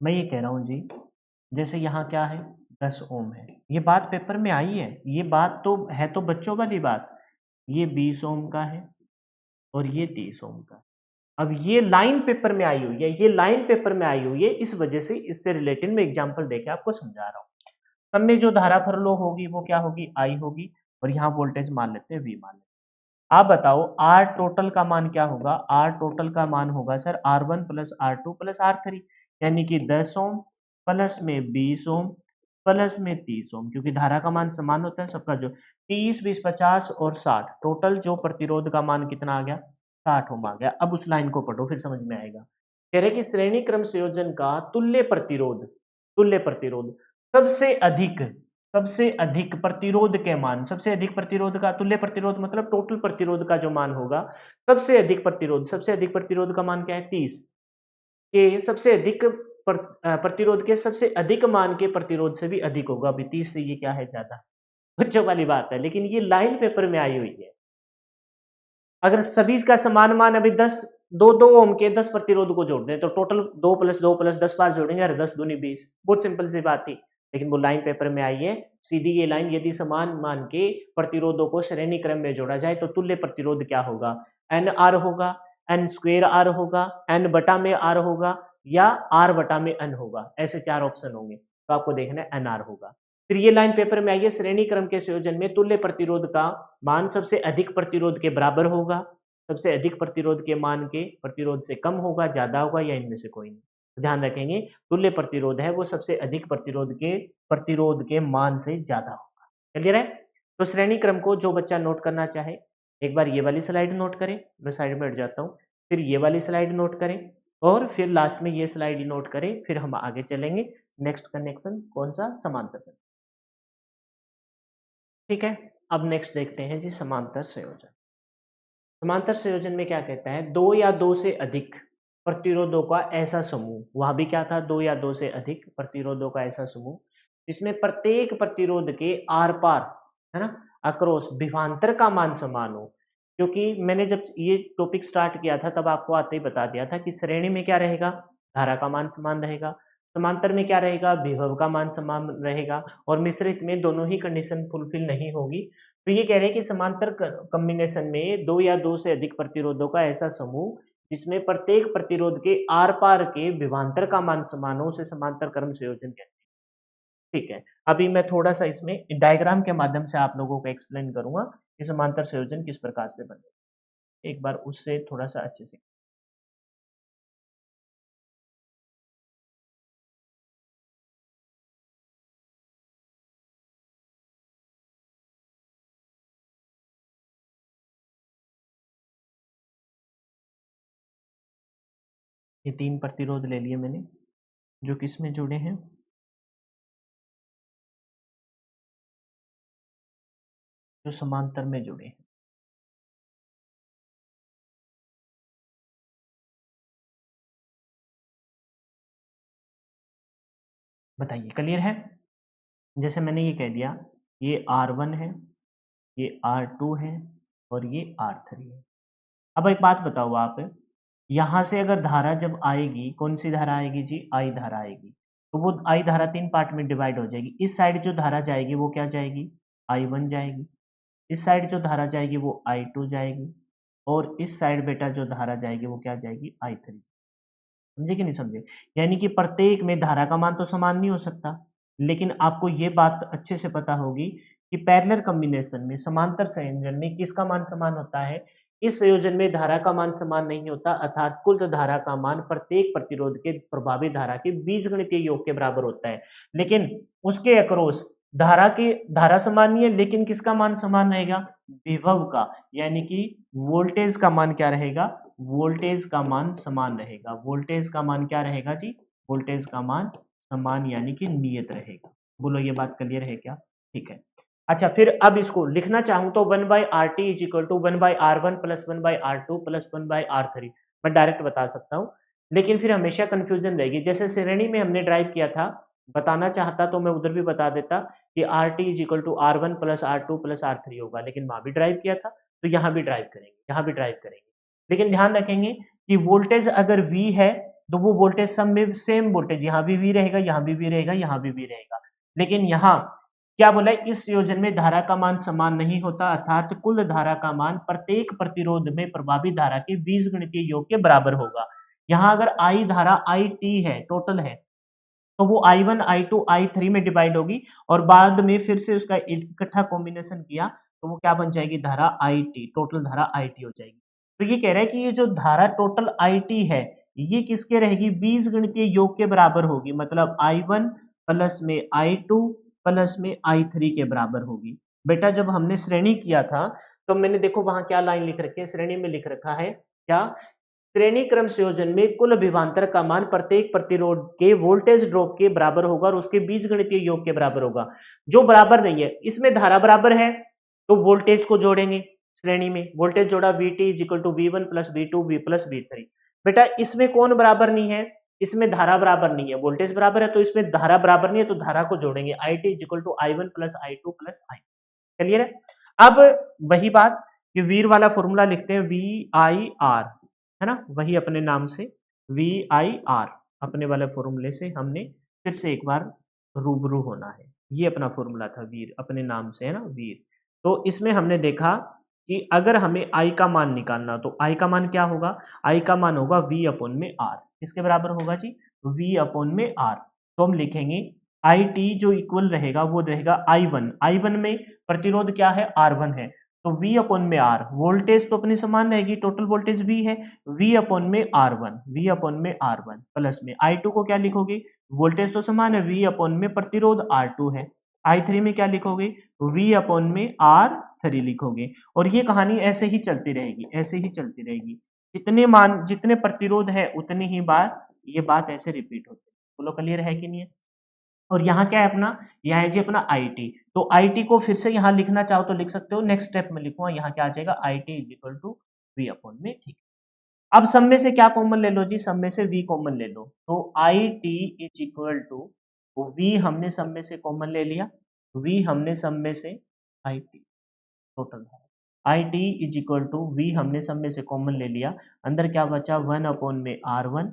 मैं ये कह रहा हूं जी, जैसे यहाँ क्या है? 10 ओम है। ये बात पेपर में आई है, ये बात तो बच्चों वाली बात। ये 20 ओम का है और ये 30 ओम का। अब ये लाइन पेपर में आई हुई है, ये लाइन पेपर में आई हुई है, इस वजह से इससे रिलेटेड मैं एग्जांपल देके आपको समझा रहा हूँ। सब में जो धारा फ्लो होगी वो क्या होगी? आई होगी। और यहाँ वोल्टेज मान लेते हैं, वी मान लेते हैं। आप बताओ आर टोटल का मान क्या होगा? आर टोटल का मान होगा sir R1 plus R2 plus R3, यानी कि 10 ओम प्लस में 20 ओम प्लस में 30 ओम, क्योंकि धारा का मान समान होता है सबका। जो 30 20 50 और 60, टोटल जो प्रतिरोध का मान कितना आ गया? 60 ओम आ गया। अब उस लाइन को पढ़ो, फिर समझ में आएगा। कह रहे कि श्रेणी क्रम संयोजन का तुल्य प्रतिरोध सबसे अधिक प्रतिरोध के मान, सबसे अधिक प्रतिरोध का तुल्य प्रतिरोध मतलब टोटल प्रतिरोध का जो मान होगा, सबसे अधिक प्रतिरोध का मान क्या है? 30 के सबसे अधिक प्रतिरोध के सबसे अधिक मान के प्रतिरोध से भी अधिक होगा। अभी 30 से ये क्या है? ज्यादा। बच्चों वाली बात है, लेकिन ये लाइन पेपर में आई हुई है। अगर सभी का समान मान अभी 10, 2 ओम के 10 प्रतिरोध को जोड़ दें तो टोटल 2 प्लस 2 प्लस 10 बार जोड़ेंगे, अरे 10 दूनी 20। बहुत सिंपल सी बात थी, लेकिन वो लाइन पेपर में आई है। सीधी ये लाइन, यदि समान मान के प्रतिरोधों को श्रेणी क्रम में जोड़ा जाए तो तुल्य प्रतिरोध क्या होगा? एन आर होगा। एन स्क्वेयर आर होगा, एन बटा में आर होगा या आर बटा में एन होगा, ऐसे 4 ऑप्शन होंगे, तो आपको देखना है एन आर होगा। फिर ये लाइन पेपर में आई है, श्रेणी क्रम के संयोजन में तुल्य प्रतिरोध का मान सबसे अधिक प्रतिरोध के बराबर होगा, सबसे अधिक प्रतिरोध के मान के प्रतिरोध से कम होगा, ज्यादा होगा या इनमें से कोई नहीं। तो ध्यान रखेंगे तुल्य प्रतिरोध है वो सबसे अधिक प्रतिरोध के मान से ज्यादा होगा। क्लियर है? तो श्रेणी क्रम को जो बच्चा नोट करना चाहे एक बार ये वाली स्लाइड नोट करें, मैं साइड में हट जाता हूँ, फिर ये वाली स्लाइड नोट करें और फिर लास्ट में ये स्लाइड नोट करें, फिर हम आगे चलेंगे। नेक्स्ट कनेक्शन कौन सा? समांतर। ठीक है, अब नेक्स्ट देखते हैं जी समांतर संयोजन। समांतर संयोजन में क्या कहता है? दो या दो से अधिक प्रतिरोधों का ऐसा समूह, वहां भी क्या था? दो या दो से अधिक प्रतिरोधों का ऐसा समूह जिसमें प्रत्येक प्रतिरोध के आर पार, है ना, अक्रॉस विभवांतर का मान समान हो। क्योंकि मैंने जब ये टॉपिक स्टार्ट किया था तब आपको आते ही बता दिया था कि श्रेणी में क्या रहेगा? धारा का मान समान रहेगा, समांतर में क्या रहेगा? विभव का मान समान रहेगा, और मिश्रित में दोनों ही कंडीशन फुलफिल नहीं होगी। तो ये कह रहे हैं कि समांतर कॉम्बिनेशन में दो या दो से अधिक प्रतिरोधों का ऐसा समूह जिसमें प्रत्येक प्रतिरोध के आर पार के विभवांतर का मान समान हो उसे समांतर क्रम संयोजन कहते हैं। ठीक है, अभी मैं थोड़ा सा इसमें डायग्राम के माध्यम से आप लोगों को एक्सप्लेन करूंगा कि समांतर संयोजन किस प्रकार से बने। एक बार उससे थोड़ा सा अच्छे से। ये 3 प्रतिरोध ले लिए मैंने जो किसमें जुड़े हैं? जो समांतर में जुड़े हैं। बताइए क्लियर है? जैसे मैंने ये कह दिया ये R1 है, ये R2 है और ये R3 है। अब एक बात बताओ आप, यहाँ से अगर धारा जब आएगी, कौन सी धारा आएगी जी? आई धारा आएगी। तो वो आई धारा 3 पार्ट में डिवाइड हो जाएगी। इस साइड जो धारा जाएगी वो क्या जाएगी? I1 जाएगी। इस साइड जो धारा जाएगी वो I2 जाएगी और इस साइड बेटा जो धारा जाएगी वो क्या जाएगी? I3। समझे कि नहीं समझे? यानी कि प्रत्येक में धारा का मान तो समान नहीं हो सकता, लेकिन आपको ये बात अच्छे से पता होगी कि पैरेलल कॉम्बिनेशन में, समांतर संयोजन में किसका मान समान होता है? इस संयोजन में धारा का मान समान नहीं होता, अर्थात कुल धारा का मान प्रत्येक प्रतिरोध के प्रभावी धारा के बीजगणितीय योग के बराबर होता है। लेकिन उसके अक्रॉस धारा समान नहीं है, लेकिन किसका मान समान रहेगा? विभव का, यानी कि वोल्टेज का मान क्या रहेगा? वोल्टेज का मान समान रहेगा। वोल्टेज का मान क्या रहेगा जी? वोल्टेज का मान समान यानी कि नियत रहेगा। बोलो ये बात क्लियर है क्या? ठीक है। अच्छा, फिर अब इसको लिखना चाहूं तो 1/RT is equal to 1/R1 plus 1/R2 plus 1/R3 मैं डायरेक्ट बता सकता हूं, लेकिन फिर हमेशा कंफ्यूजन रहेगी। जैसे श्रेणी में हमने ड्राइव किया था, बताना चाहता तो मैं उधर भी बता देता कि RT is equal to R1 plus R2 plus R3 होगा, लेकिन वहां भी ड्राइव किया था तो यहाँ भी ड्राइव करेंगे, यहाँ भी ड्राइव करेंगे। लेकिन ध्यान रखेंगे कि वोल्टेज अगर V है तो वो वोल्टेज सब में सेम वोल्टेज, यहाँ भी V रहेगा, यहाँ भी V रहेगा, यहाँ भी V रहेगा। लेकिन यहाँ क्या बोला है? इस संयोजन में धारा का मान समान नहीं होता, अर्थात कुल धारा का मान प्रत्येक प्रतिरोध में प्रभावी धारा के बीजगणितीय योग के बराबर होगा। यहाँ अगर I धारा IT है, टोटल है, तो वो I1, I2, I3 में डिवाइड होगी और बाद में फिर से उसका इकट्ठा कॉम्बिनेशन किया तो वो क्या बन जाएगी? धारा IT, टोटल धारा IT हो जाएगी। तो ये कह रहा है कि ये जो धारा टोटल IT है ये किसके रहेगी? बीजगणितीय योग के बराबर होगी, मतलब I1 प्लस में I2 प्लस में I3 के बराबर होगी। बेटा जब हमने श्रेणी किया था तो मैंने देखो वहां क्या लाइन लिख रखी है, श्रेणी में लिख रखा है क्या? श्रेणी क्रम संयोजन में कुल विभवांतर का मान प्रत्येक प्रतिरोध के वोल्टेज ड्रॉप के बराबर होगा और उसके बीजगणितीय योग के बराबर होगा। जो बराबर नहीं है, इसमें धारा बराबर है तो वोल्टेज को जोड़ेंगे। श्रेणी में वोल्टेज जोड़ा VT is equal to V1 plus V2 V plus V3। बेटा इसमें कौन बराबर नहीं है? इसमें धारा बराबर नहीं है। वोल्टेज बराबर है तो इसमें धारा बराबर नहीं है, तो धारा को जोड़ेंगे। IT is equal to I1 plus I2 plus I। Clear है? अब वही बात कि वीर वाला फॉर्मूला लिखते हैं VIR, है ना, वही अपने नाम से VIR, अपने वाले फॉर्मूले से हमने फिर से एक बार रूबरू होना है। ये अपना फॉर्मूला था वीर, अपने नाम से, है ना, वीर। तो इसमें हमने देखा कि अगर हमें आई का मान निकालना तो आई का मान क्या होगा, आई का मान होगा वी अपॉन में आर। किसके बराबर होगा जी, वी अपॉन में आर। तो हम लिखेंगे आई टी जो इक्वल रहेगा वो रहेगा आई वन। आई वन में प्रतिरोध क्या है, आर वन है, तो V अपॉन में आर, वोल्टेज तो अपनी समान रहेगी, टोटल वोल्टेज V है, V अपॉन में आर वन, V अपॉन में आर वन प्लस में आई टू को क्या लिखोगे, वोल्टेज तो समान है, V अपॉन में प्रतिरोध आर टू है, आई थ्री में क्या लिखोगे, V अपॉन में आर थ्री लिखोगे। और ये कहानी ऐसे ही चलती रहेगी, ऐसे ही चलती रहेगी, जितने मान जितने प्रतिरोध है उतनी ही बार ये बात ऐसे रिपीट होती है। बोलो क्लियर है कि नहीं है। और यहाँ क्या है अपना, यहाँ है जी अपना आई टी। तो आई टी को फिर से यहाँ लिखना चाहो तो लिख सकते हो, नेक्स्ट स्टेप में लिखूंगा, यहाँ क्या आ जाएगा, I T is equal to V upon में, ठीक है। अब सब में से क्या कॉमन ले लो जी, सब में से वी कॉमन ले लो, तो I T is equal to V, हमने सब में से कॉमन ले लिया, वी हमने सब में से आई टी टोटल है, I T is equal to V हमने सब में से कॉमन ले लिया, अंदर क्या बचा, वन अपॉन में आर वन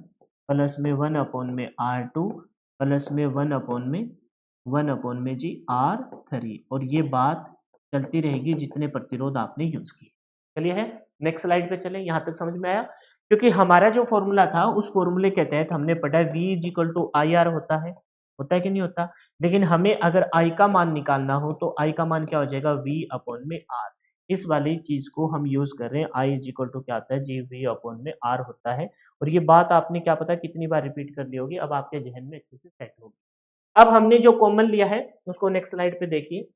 प्लस में वन अपॉन में आर टू प्लस में वन अपॉन में जी आर थ्री। और ये बात चलती रहेगी जितने प्रतिरोध आपने यूज किए। चलिए है, नेक्स्ट स्लाइड पे चले, यहां तक समझ में आया। क्योंकि हमारा जो फॉर्मूला था उस फॉर्मूले के तहत हमने पढ़ा है V is equal to I R होता है कि नहीं होता। लेकिन हमें अगर I का मान निकालना हो तो I का मान क्या हो जाएगा, V अपॉन में R। इस वाली चीज को हम यूज कर रहे हैं, I इज इक्वल टू क्या आता है जी, V अपॉन में R होता है। और ये बात आपने क्या पता कितनी बार रिपीट कर ली होगी, अब आपके जहन में अच्छे से सेट होगी। अब हमने जो कॉमन लिया है उसको नेक्स्ट स्लाइड पे देखिए,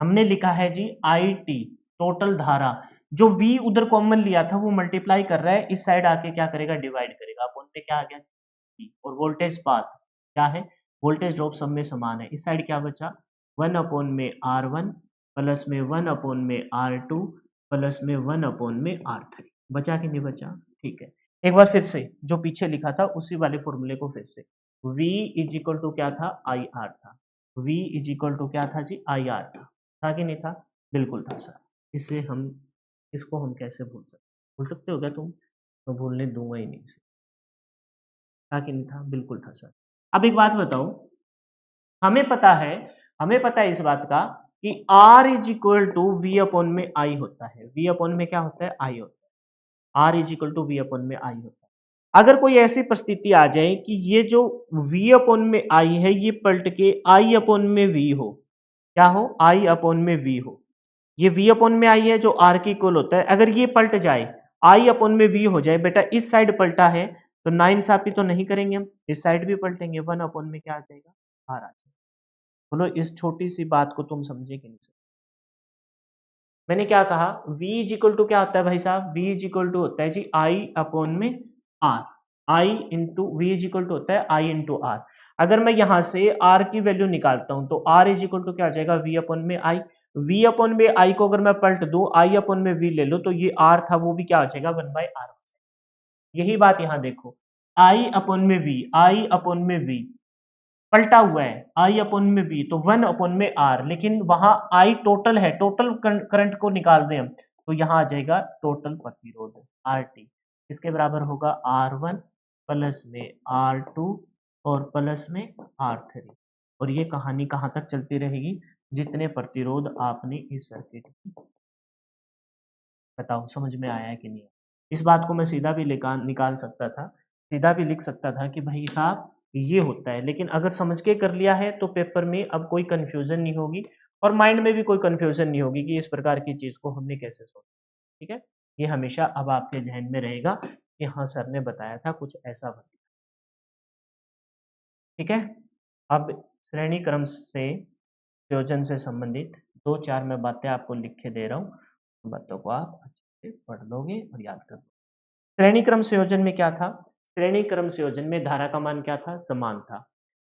हमने लिखा है जी आई टी टोटल धारा, जो V उधर कॉमन लिया था वो मल्टीप्लाई कर रहा है, इस साइड आके क्या करेगा, डिवाइड करेगा, अपन पे क्या आ गया जी, और वोल्टेज पाथ क्या है, वोल्टेज ड्रॉप सब में समान है, इस साइड क्या बचा, वन अपॉन में आर वन प्लस में वन अपॉन में आर टू प्लस में वन अपॉन में आर थ्री। बचा कि नहीं बचा, ठीक है। एक बार फिर से जो पीछे लिखा था उसी वाले फॉर्मूले को फिर से, V इज इक्वल टू क्या था, आई आर था, V इज इक्वल टू क्या था जी, आई आर था कि नहीं था, बिल्कुल था सर। इसे हम, इसको हम कैसे भूल सकते हो क्या तुम, तो भूलने दूंगा ही नहीं इसे, था कि नहीं था, बिल्कुल था सर। अब एक बात बताओ, हमें पता है, हमें पता है इस बात का कि R is equal to V upon में आई होता है, वी अपॉन में क्या होता है, आई होता है, R is equal to V upon में आई होता है। अगर कोई ऐसी परिस्थिति आ जाए कि ये जो V अपॉन में आई है ये पलट के I अपॉन में V हो, क्या हो, I अपॉन में V हो, ये V अपॉन में आई है जो R के इक्वल होता है, अगर ये पलट जाए I अपॉन में V हो जाए, बेटा इस साइड पलटा है तो नाइंसाफी तो नहीं करेंगे हम, इस साइड भी पलटेंगे, वन अपॉन में क्या आ जाएगा, R आ जाएगा। बोलो इस छोटी सी बात को तुम समझे कि नहीं समझे। मैंने क्या कहा, V इज इक्वल टू क्या होता है भाई साहब, V इज इक्वल टू होता है जी I अपॉन में R, I into V is equal to होता है I इंटू R। अगर मैं यहां से R की वैल्यू निकालता हूं तो R इज इक्वल टू क्या हो जाएगा, V अपॉन में I। V अपॉन में I को अगर मैं पलट दूं, I अपॉन में V ले लो तो ये R था वो भी क्या हो जाएगा, वन बाई आर। यही बात यहां देखो, I अपॉन में V, I अपॉन में V पलटा हुआ है, आई अपॉन में बी तो वन अपॉन में आर, लेकिन वहां आई टोटल है, टोटल करंट को निकाल दें हम तो यहां आ जाएगा टोटल प्रतिरोध आर टी, इसके बराबर होगा आर वन प्लस में आर टू और प्लस में आर थ्री। और ये कहानी कहां तक चलती रहेगी, जितने प्रतिरोध आपने इस सर्किट की, बताओ समझ में आया है कि नहीं। इस बात को मैं सीधा भी निकाल सकता था, सीधा भी लिख सकता था कि भाई साहब ये होता है, लेकिन अगर समझ के कर लिया है तो पेपर में अब कोई कंफ्यूजन नहीं होगी और माइंड में भी कोई कंफ्यूजन नहीं होगी कि इस प्रकार की चीज को हमने कैसे सोचा। ठीक है, ये हमेशा अब आपके जहन में रहेगा कि हाँ सर ने बताया था कुछ ऐसा बता। ठीक है, अब श्रेणी क्रम से संयोजन से संबंधित दो चार मैं बातें आपको लिख के दे रहा हूँ, बातों को आप अच्छे से पढ़ लोगे और याद कर लोगे। श्रेणी क्रम संयोजन में क्या था, श्रेणी क्रम संयोजन में धारा का मान क्या था, समान था,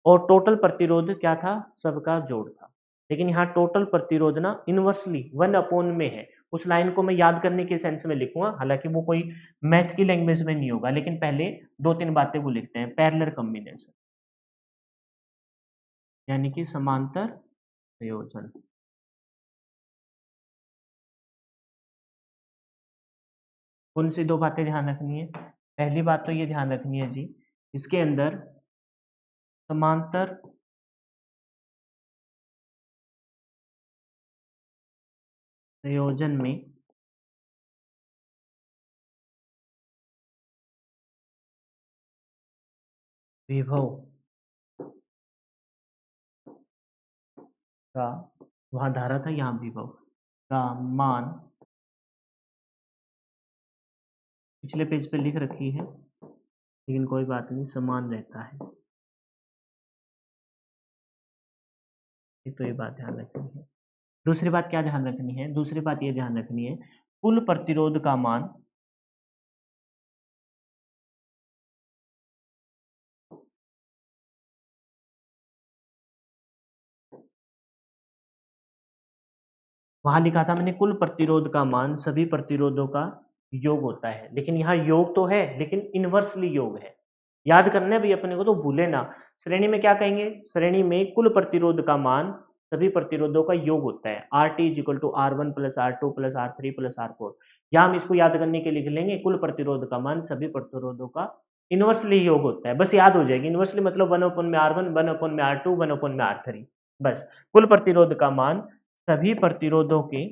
और टोटल प्रतिरोध क्या था, सबका जोड़ था। लेकिन यहाँ टोटल प्रतिरोध ना इनवर्सली वन अपॉन में है, उस लाइन को मैं याद करने के सेंस में लिखूंगा, हालांकि वो कोई मैथ की लैंग्वेज में नहीं होगा, लेकिन पहले दो तीन बातें वो लिखते हैं, पैरेलल कॉम्बिनेशन यानी कि समांतर संयोजन। कौन सी दो बातें ध्यान रखनी है, पहली बात तो ये ध्यान रखनी है जी, इसके अंदर समांतर संयोजन में विभव का, वहां धारा था, यहाँ विभव का मान पिछले पेज पे लिख रखी है, लेकिन कोई बात नहीं, समान रहता है। एक तो ये बात ध्यान रखनी है। दूसरी बात क्या ध्यान रखनी है? दूसरी बात ये ध्यान रखनी है, कुल प्रतिरोध का मान वहां लिखा था मैंने, कुल प्रतिरोध का मान सभी प्रतिरोधों का योग होता है, लेकिन यहाँ योग तो है लेकिन इनवर्सली योग है। याद करना भी अपने को, तो भूले ना। श्रेणी में क्या कहेंगे? श्रेणी में कुल प्रतिरोध का मान सभी प्रतिरोधों का योग होता है। R T is equal to R one plus R two plus R three plus R four. यहाँ हम इसको याद करने के लिए लिख लेंगे, कुल प्रतिरोध का मान सभी प्रतिरोधों का इनवर्सली योग होता है। बस याद हो जाएगी, इनवर्सली मतलब वन अपन में आर वन, वन अपन में आर टू, वन अपन में आर थ्री। बस कुल प्रतिरोध का मान सभी प्रतिरोधों के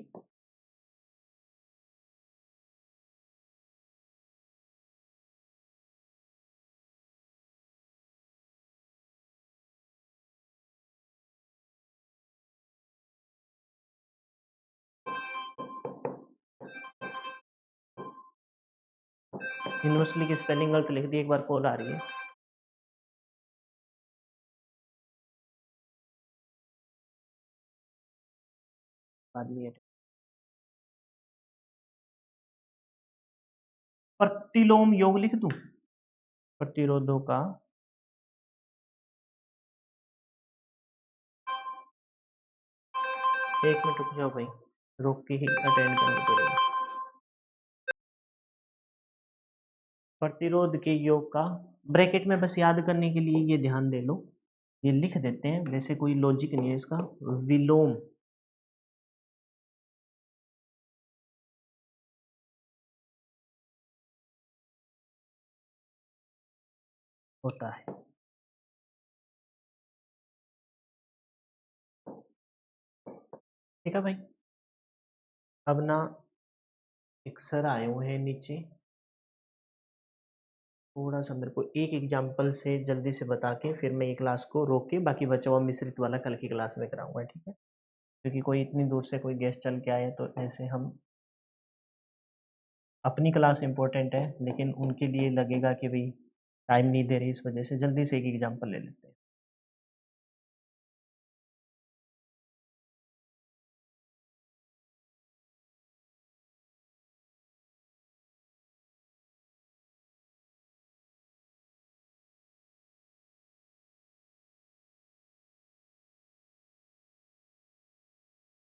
इनवर्सली की स्पेलिंग गलत लिख दी, एक बार कॉल आ रही है। बाद में प्रतिलोम योग लिख दूं, प्रतिरोधों का एक मिनट रुक जाओ भाई, रोक के ही अटेंड करनी पड़ेगी। प्रतिरोध के योग का ब्रैकेट में बस याद करने के लिए ये ध्यान दे लो, ये लिख देते हैं, वैसे कोई लॉजिक नहीं है इसका। विलोम होता है। ठीक है भाई। अब ना एक सर आए हुए हैं नीचे, थोड़ा सा मेरे को एक एग्जाम्पल से जल्दी से बता के फिर मैं ये क्लास को रोक के बाकी बचा हुआ मिश्रित वाला कल की क्लास में कराऊंगा, ठीक है? क्योंकि कोई इतनी दूर से कोई गेस्ट चल के आए तो ऐसे हम, अपनी क्लास इंपॉर्टेंट है लेकिन उनके लिए लगेगा कि भाई टाइम नहीं दे रही, इस वजह से जल्दी से एक एग्जाम्पल ले लेते हैं।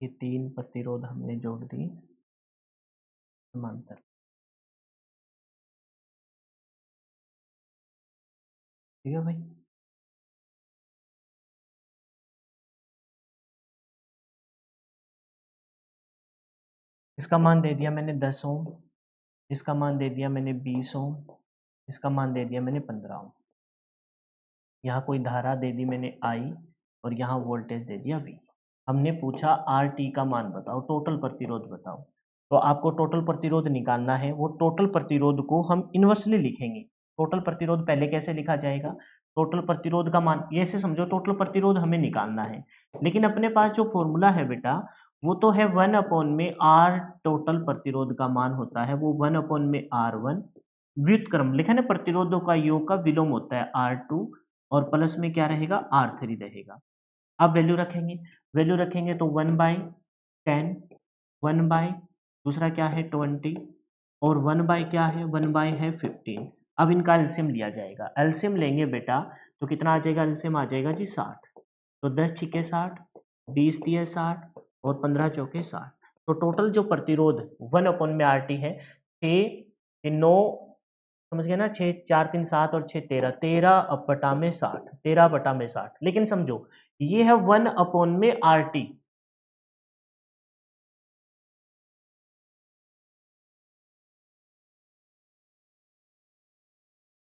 ये तीन प्रतिरोध हमने जोड़ दिए समांतर, ठीक है भाई। इसका मान दे दिया मैंने 10 ओम, इसका मान दे दिया मैंने 20 ओम, इसका मान दे दिया मैंने 15 ओम। यहाँ कोई धारा दे दी मैंने I और यहाँ वोल्टेज दे दिया V। हमने पूछा आर टी का मान बताओ, टोटल प्रतिरोध बताओ। तो आपको टोटल प्रतिरोध निकालना है, वो टोटल प्रतिरोध को हम इनवर्सली लिखेंगे। टोटल प्रतिरोध पहले कैसे लिखा जाएगा? टोटल प्रतिरोध का मान ऐसे समझो, टोटल प्रतिरोध हमें निकालना है, लेकिन अपने पास जो फॉर्मूला है बेटा वो तो है 1 में आर, टोटल प्रतिरोध का मान होता है वो 1 में R1, व्युत्क्रम लिखा ना, प्रतिरोधों का योग का विलोम होता है R2, और प्लस में क्या रहेगा? R3 रहेगा। अब वैल्यू रखेंगे, वैल्यू रखेंगे तो 1/10, 1 बाय, दूसरा क्या है 20, और 1 बाय क्या है? 1 बाय है 15। अब इनका एलसीएम लिया जाएगा, एलसीएम लेंगे बेटा तो कितना आ जाएगा? एलसीएम आ जाएगा जी 60। तो 10 छिके 60, 20 दिए 60 और 15 चौके 60। तो टोटल जो प्रतिरोध 1 में आर टी है 6, 9, समझ गए ना, 6, 4, 3, 7 और 6, 13, 13/60, 13/60। लेकिन समझो ये है 1 में आर टी,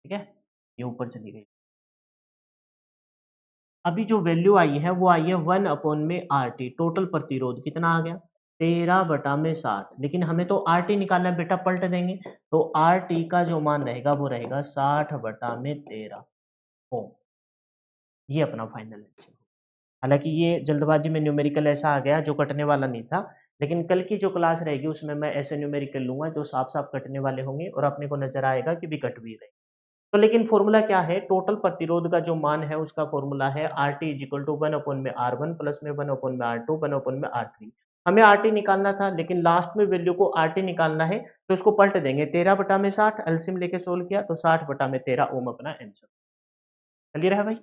ठीक है, ये ऊपर चली गई। अभी जो वैल्यू आई है वो आई है 1 में आर टी, टोटल प्रतिरोध कितना आ गया? 13/60। लेकिन हमें तो आर टी निकालना है बेटा, पलट देंगे तो आर टी का जो मान रहेगा वो रहेगा 60/13। ओम। ये अपना फाइनल आंसर। हालाँकि ये जल्दबाज़ी में न्यूमेरिकल ऐसा आ गया जो कटने वाला नहीं था, लेकिन कल की जो क्लास रहेगी उसमें मैं ऐसे न्यूमेरिकल लूँगा जो साफ-साफ कटने वाले होंगे और अपने को नज़र आएगा कि भी कट भी रहे। तो लेकिन फ़ॉर्मूला क्या है? टोटल प्रतिरोध का जो मान है उसका फ़ॉर्मूला है RT = 1 में R1 प्लस में 1 में R2 1 में R3। हमें RT निकालना था लेकिन लास्ट में वैल्यू को RT निकालना है तो इसको पलट देंगे 13/60 एलसीएम लेके सोल्व किया तो 60/13 ओम अपना आंसर। क्लियर है भाई?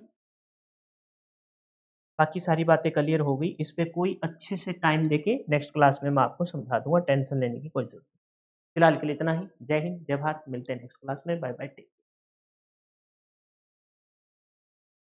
बाकी सारी बातें क्लियर हो गई। इस पे कोई अच्छे से टाइम देके नेक्स्ट क्लास में मैं आपको समझा दूँगा, टेंशन लेने की कोई ज़रूरत नहीं। फिलहाल के लिए इतना ही। जय हिंद, जय भारत। मिलते हैं नेक्स्ट क्लास में। Bye bye take